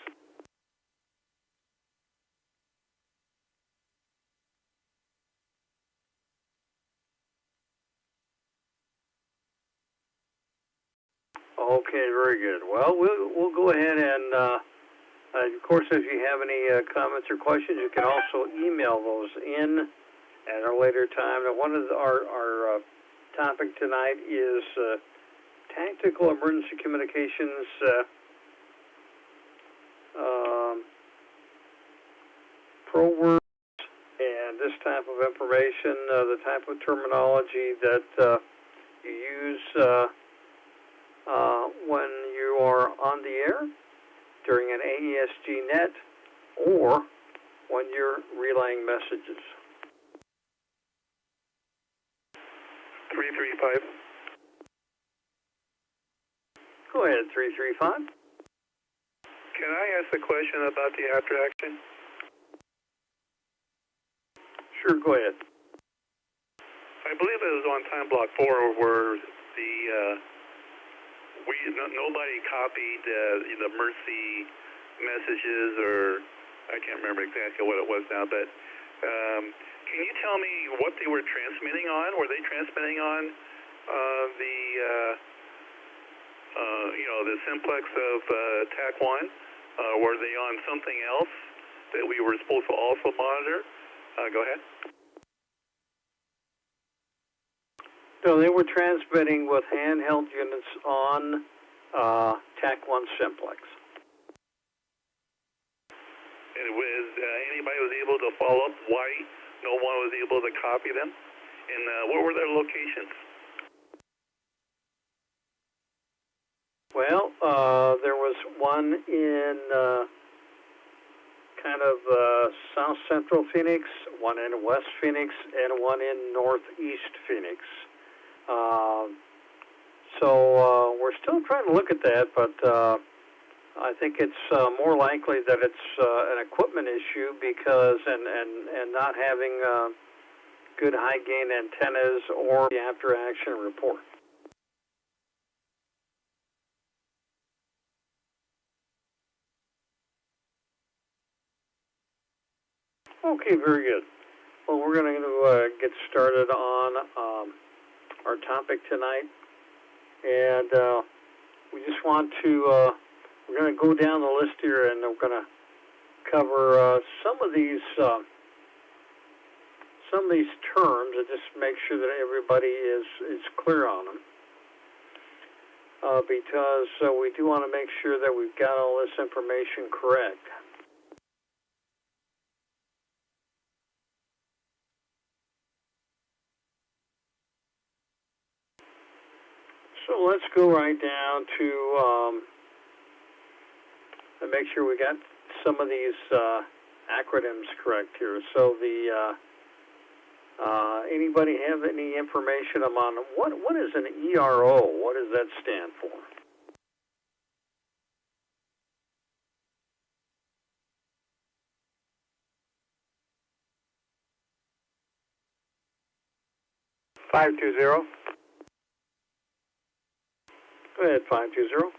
Okay, very good. Well, we'll go ahead and, of course, if you have any comments or questions, you can also email those in at a later time. Now, one of our topic tonight is tactical emergency communications pro words and this type of information, the type of terminology that you use when you are on the air during an AESG net or when you're relaying messages. 335. Go ahead, 335. Can I ask a question about the after action? Sure, go ahead. I believe it was on time block 4 where nobody copied the emergency messages, or I can't remember exactly what it was now, but can you tell me what they were transmitting on? Were they transmitting on the simplex of TAC 1? Were they on something else that we were supposed to also monitor? Go ahead. So they were transmitting with handheld units on TAC 1 simplex. And was anybody was able to follow up why no one was able to copy them? And what were their locations? Well, there was one in kind of south central Phoenix, one in west Phoenix, and one in northeast Phoenix. So we're still trying to look at that, but I think it's more likely that it's an equipment issue because and not having good high gain antennas or the after action report. Okay, very good. Well, we're going to get started on our topic tonight, and we just want to. We're going to go down the list here, and we're going to cover some of these terms, and just make sure that everybody is clear on them. because we do want to make sure that we've got all this information correct. So let's go right down to and make sure we got some of these acronyms correct here. So the anybody have any information on what is an ERO? What does that stand for? $520. Go ahead, 520.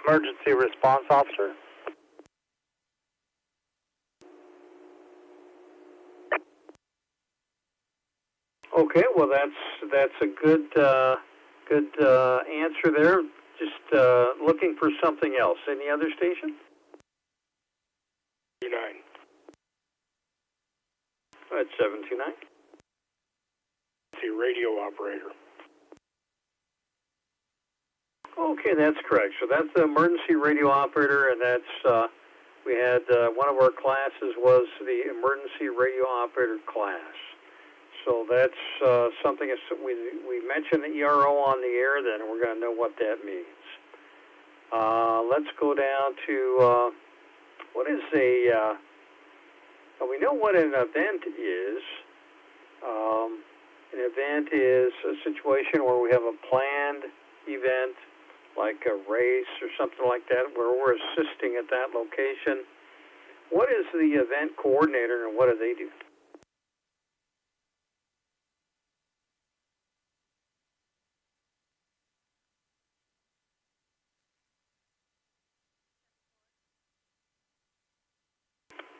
Emergency Response Officer. Okay, well that's a good answer there. Just looking for something else. Any other station? 9. That's 729. The radio operator. Okay, that's correct. So that's the emergency radio operator, and that's we had one of our classes was the emergency radio operator class. So that's something we mentioned the ERO on the air, then we're going to know what that means. Let's go down to what is a. We know what an event is. An event is a situation where we have a planned event, like a race or something like that, where we're assisting at that location. What is the event coordinator, and what do they do?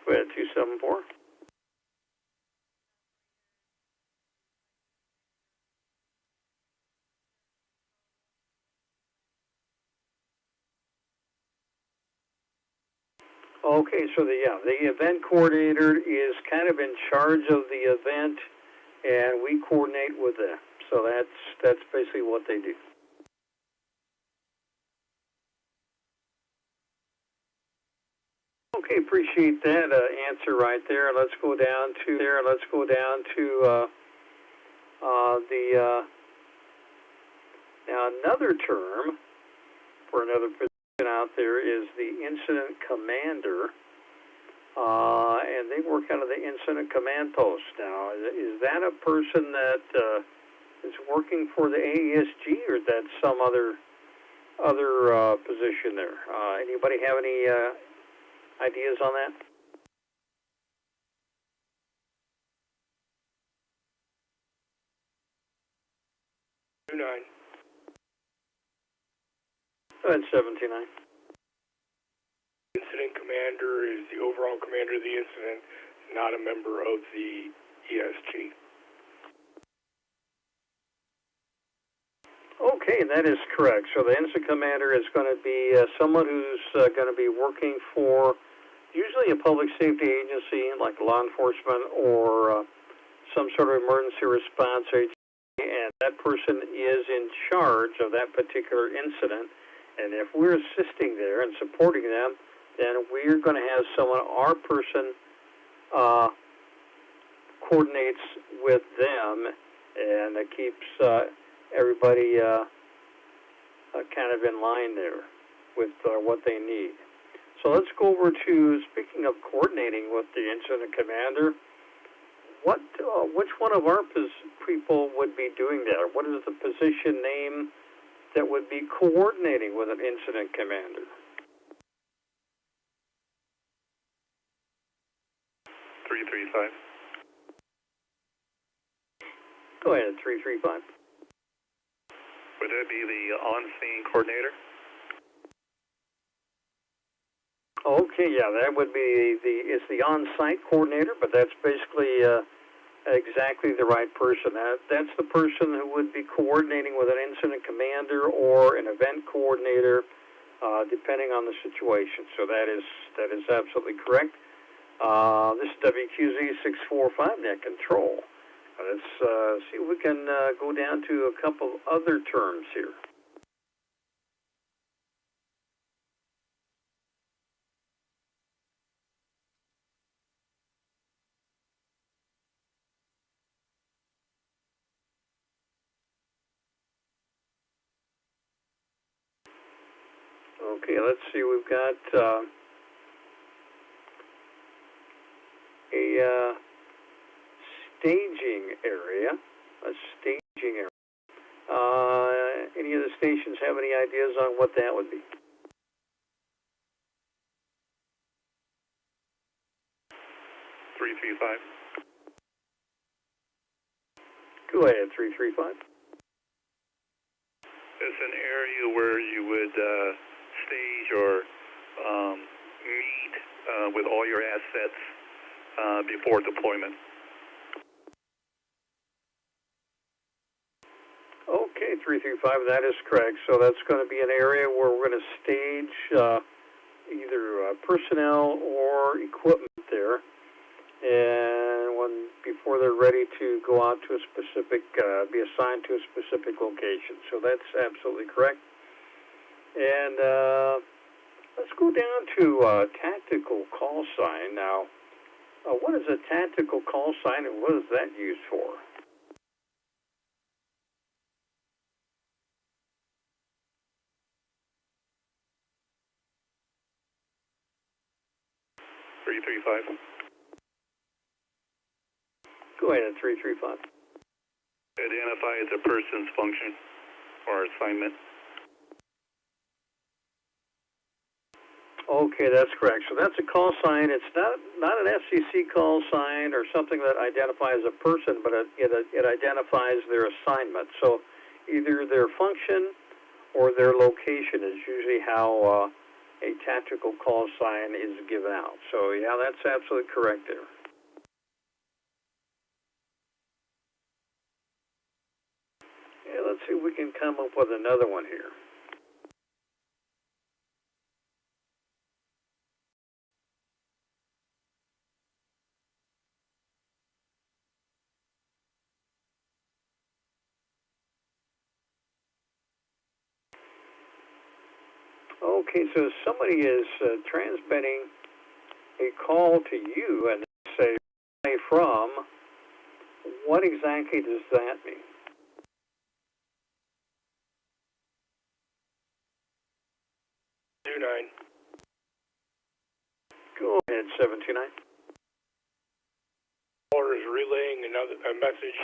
Go ahead, 274. Okay, so the event coordinator is kind of in charge of the event, and we coordinate with them. So that's basically what they do. Okay, appreciate that answer right there. Let's go down to now another term for another position out there is the incident commander, and they work out of the incident command post. Now, is that a person that is working for the AESG, or is that some other position there? Anybody have any ideas on that? Nine. Go ahead, 729. Incident commander is the overall commander of the incident, not a member of the ESG. Okay, that is correct. So the incident commander is going to be someone who's going to be working for usually a public safety agency like law enforcement or some sort of emergency response agency, and that person is in charge of that particular incident. And if we're assisting there and supporting them, then we're going to have someone, our person coordinates with them, and it keeps everybody kind of in line there with what they need. So let's go over to, speaking of coordinating with the incident commander, which one of our people would be doing that? What is the position name that would be coordinating with an incident commander? $335. Go ahead, 335. Would that be the on-scene coordinator? Okay, yeah, that would be it's the on-site coordinator, but that's basically exactly the right person. That's the person who would be coordinating with an incident commander or an event coordinator, depending on the situation. So that is absolutely correct. This is WQZ 645 Net Control. Let's see if we can go down to a couple other terms here. Okay, let's see. We've got a staging area. A staging area. Any of the stations have any ideas on what that would be? Go ahead, 335. It's an area where you would stage or meet with all your assets before deployment. Okay, 335, that is correct. So that's going to be an area where we're going to stage either personnel or equipment there, and before they're ready to go out to a specific, be assigned to a specific location. So that's absolutely correct. And let's go down to tactical call sign now. What is a tactical call sign, and what is that used for? Go ahead, 335. Identifies a person's function or assignment. Okay, that's correct. So that's a call sign. It's not an FCC call sign or something that identifies a person, but it identifies their assignment. So either their function or their location is usually how a tactical call sign is given out. So yeah, that's absolutely correct there. Yeah, let's see if we can come up with another one here. Okay, so somebody is transmitting a call to you and they say from, what exactly does that mean? Go ahead, 729. Caller is relaying a message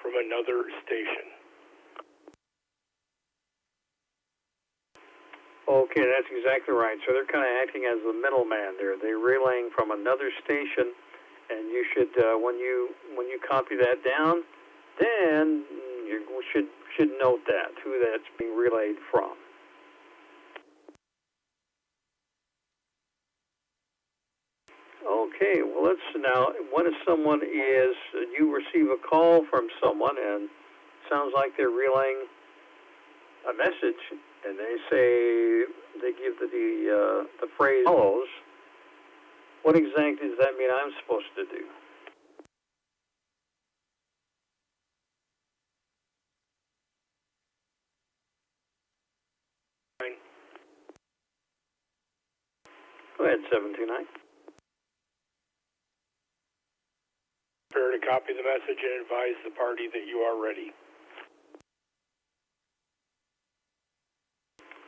from another station. Okay, that's exactly right. So they're kind of acting as the middleman there. They're relaying from another station, and you should, when you copy that down, then you should note that, who that's being relayed from. Okay, well, let's now, what if someone is, you receive a call from someone, and it sounds like they're relaying a message, and they say, they give the phrase follows. What exactly does that mean I'm supposed to do? Go ahead, 729. Prepare to copy the message and advise the party that you are ready.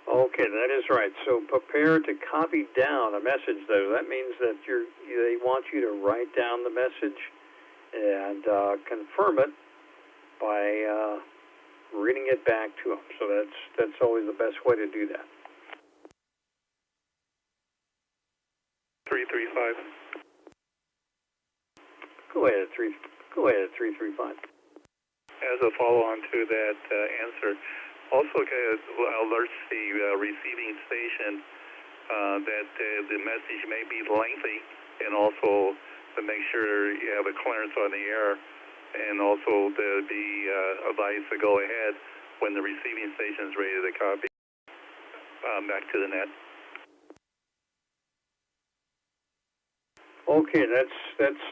Okay, that is right. So prepare to copy down a message, though. That means that they want you to write down the message and confirm it by reading it back to them. So that's always the best way to do that. 335. Go ahead, 335. As a follow-on to that answer, also alerts the receiving station that the message may be lengthy, and also to make sure you have a clearance on the air, and also to be advised to go ahead when the receiving station is ready to copy back to the net. Okay, that's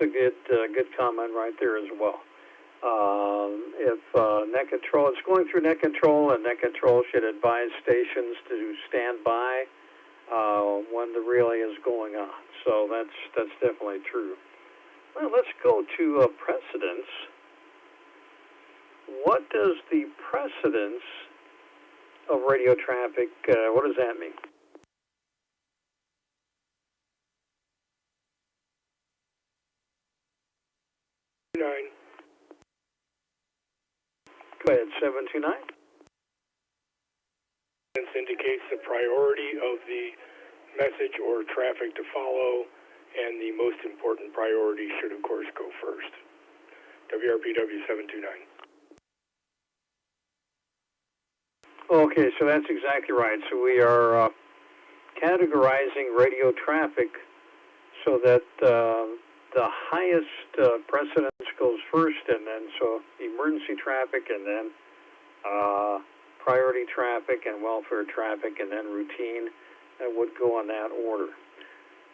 a good comment right there as well. If net control, it's going through net control, and net control should advise stations to stand by when the relay is going on. So that's definitely true. Well, let's go to precedence. What does the precedence of radio traffic, what does that mean? Nine. Go ahead, 729. This indicates the priority of the message or traffic to follow, and the most important priority should, of course, go first. WRPW 729. Okay, so that's exactly right. So we are categorizing radio traffic so that the highest precedence goes first, and then so emergency traffic, and then priority traffic and welfare traffic, and then routine would go in that order.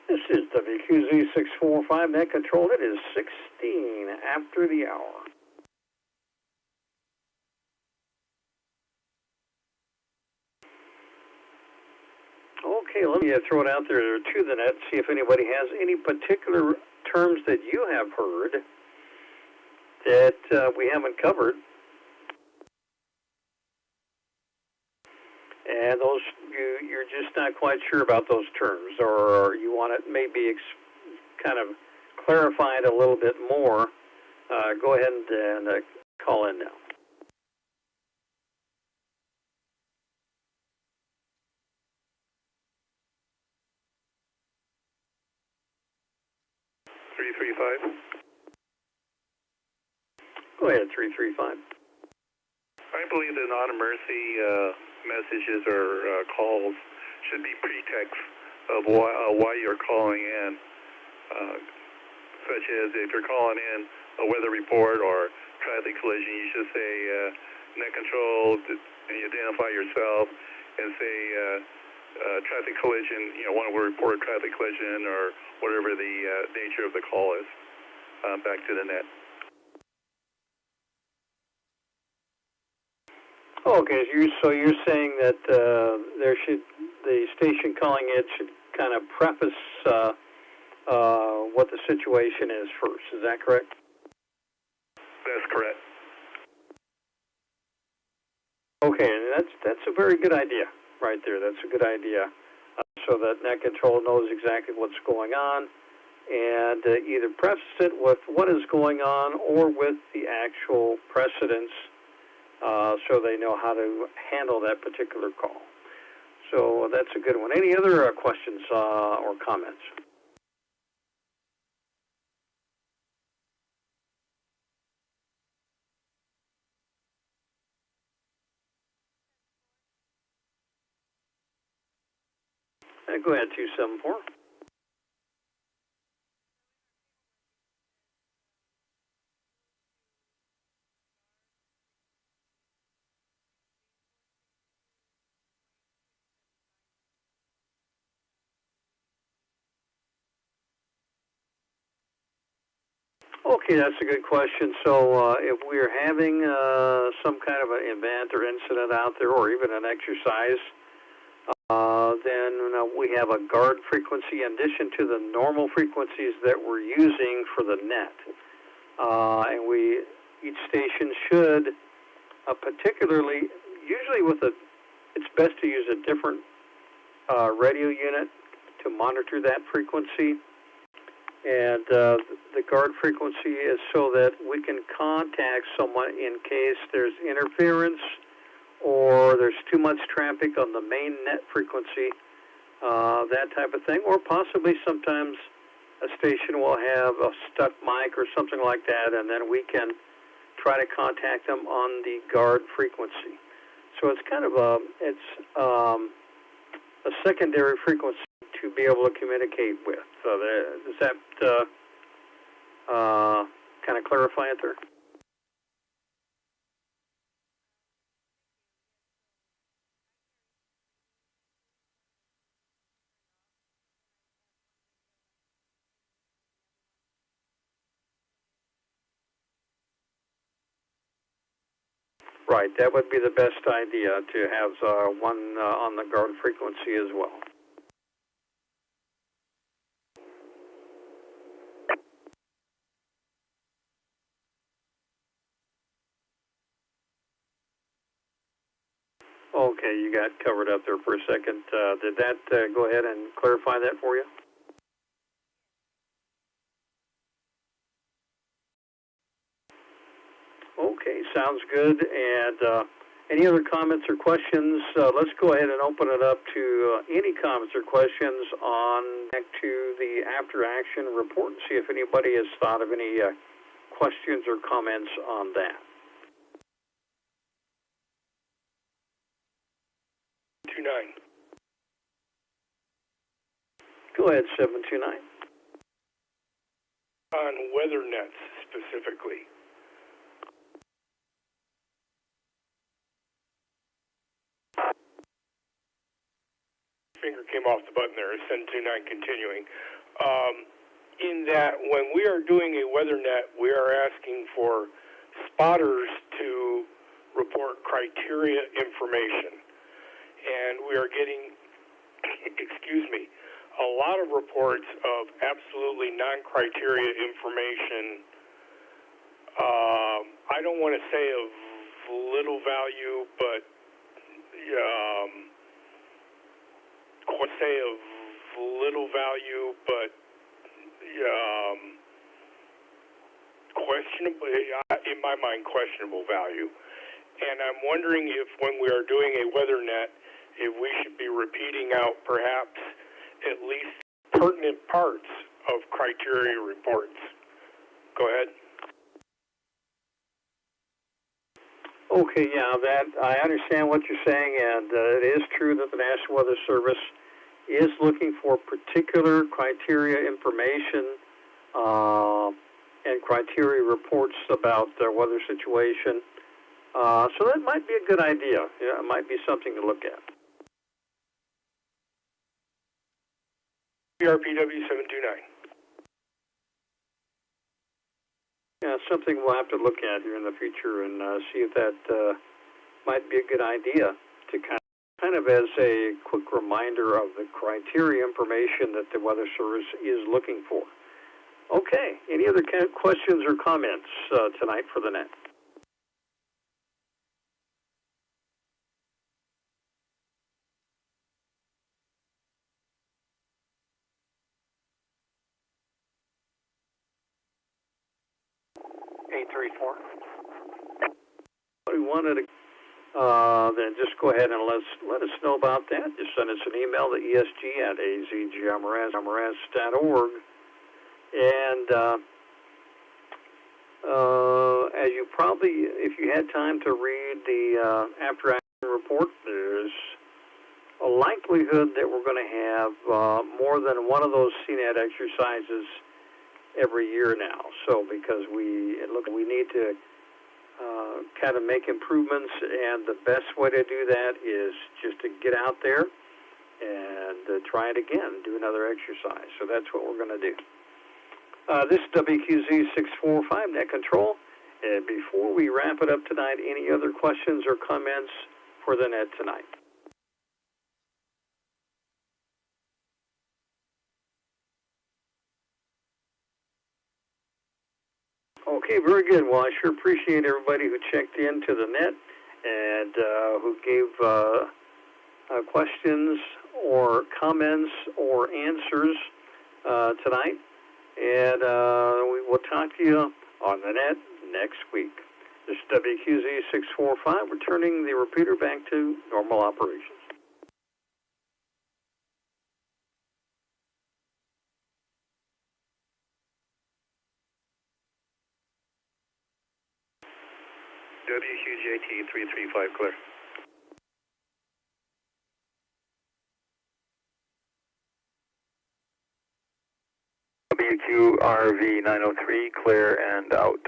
This is WQZ 645 net control. It is 16 after the hour. Okay, let me throw it out there to the net, see if anybody has any particular terms that you have heard that we haven't covered. And those you're just not quite sure about those terms, or you want it maybe kind of clarified a little bit more. Go ahead and call in now. Go ahead, 335. I believe that non-emergency messages or calls should be pretext of why you're calling in, such as if you're calling in a weather report or traffic collision, you should say net control, and you identify yourself and say traffic collision, want to report a traffic collision or whatever the nature of the call is. Back to the net. Okay, so you're saying that the station calling it should kind of preface what the situation is first. Is that correct? That's correct. Okay, and that's a very good idea right there. That's a good idea, so that net control knows exactly what's going on, and either preface it with what is going on or with the actual precedence. So they know how to handle that particular call. So that's a good one. Any other questions or comments? Go ahead, 274. Okay, that's a good question. So if we're having some kind of an event or incident out there, or even an exercise, then we have a guard frequency in addition to the normal frequencies that we're using for the net. And each station should, particularly, usually it's best to use a different radio unit to monitor that frequency. And the guard frequency is so that we can contact someone in case there's interference or there's too much traffic on the main net frequency, that type of thing. Or possibly sometimes a station will have a stuck mic or something like that, and then we can try to contact them on the guard frequency. So it's kind of a secondary frequency to be able to communicate with. So does that kind of clarify it there? Right, that would be the best idea to have one on the guard frequency as well. Okay, you got covered up there for a second. Did that go ahead and clarify that for you? Okay, sounds good. And any other comments or questions? Let's go ahead and open it up to any comments or questions on back to the after action report and see if anybody has thought of any questions or comments on that. 29. Go ahead, 729. On weather nets specifically. Finger came off the button there, 729 continuing. In that when we are doing a weather net, we are asking for spotters to report criteria information. And we are getting, excuse me, a lot of reports of absolutely non-criteria information. I don't want to say of little value, but questionable, in my mind, questionable value. And I'm wondering if when we are doing a weather net, if we should be repeating out perhaps at least pertinent parts of criteria reports. Go ahead. Okay, yeah, that I understand what you're saying, and it is true that the National Weather Service is looking for particular criteria information and criteria reports about their weather situation. So that might be a good idea. Yeah, it might be something to look at. PRPW 729. Yeah, something we'll have to look at here in the future and see if that might be a good idea to kind of as a quick reminder of the criteria information that the Weather Service is looking for. Okay, any other questions or comments tonight for the net? We wanted to then just go ahead and let us know about that. Just send us an email to AZGMRS.org. And as you probably, if you had time to read the after action report, there's a likelihood that we're going to have more than one of those CNET exercises every year now. So because we need to kind of make improvements, and the best way to do that is just to get out there and try it again, do another exercise. So that's what we're going to do. This is WQZ 645 Net Control. And before we wrap it up tonight, any other questions or comments for the net tonight? Okay, very good. Well, I sure appreciate everybody who checked in to the net and who gave questions or comments or answers tonight. And we will talk to you on the net next week. This is WQZ 645, returning the repeater back to normal operations. WQJT 335, clear. WQRV 903, clear and out.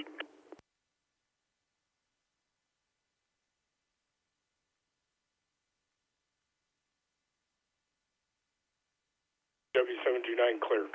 W729, clear.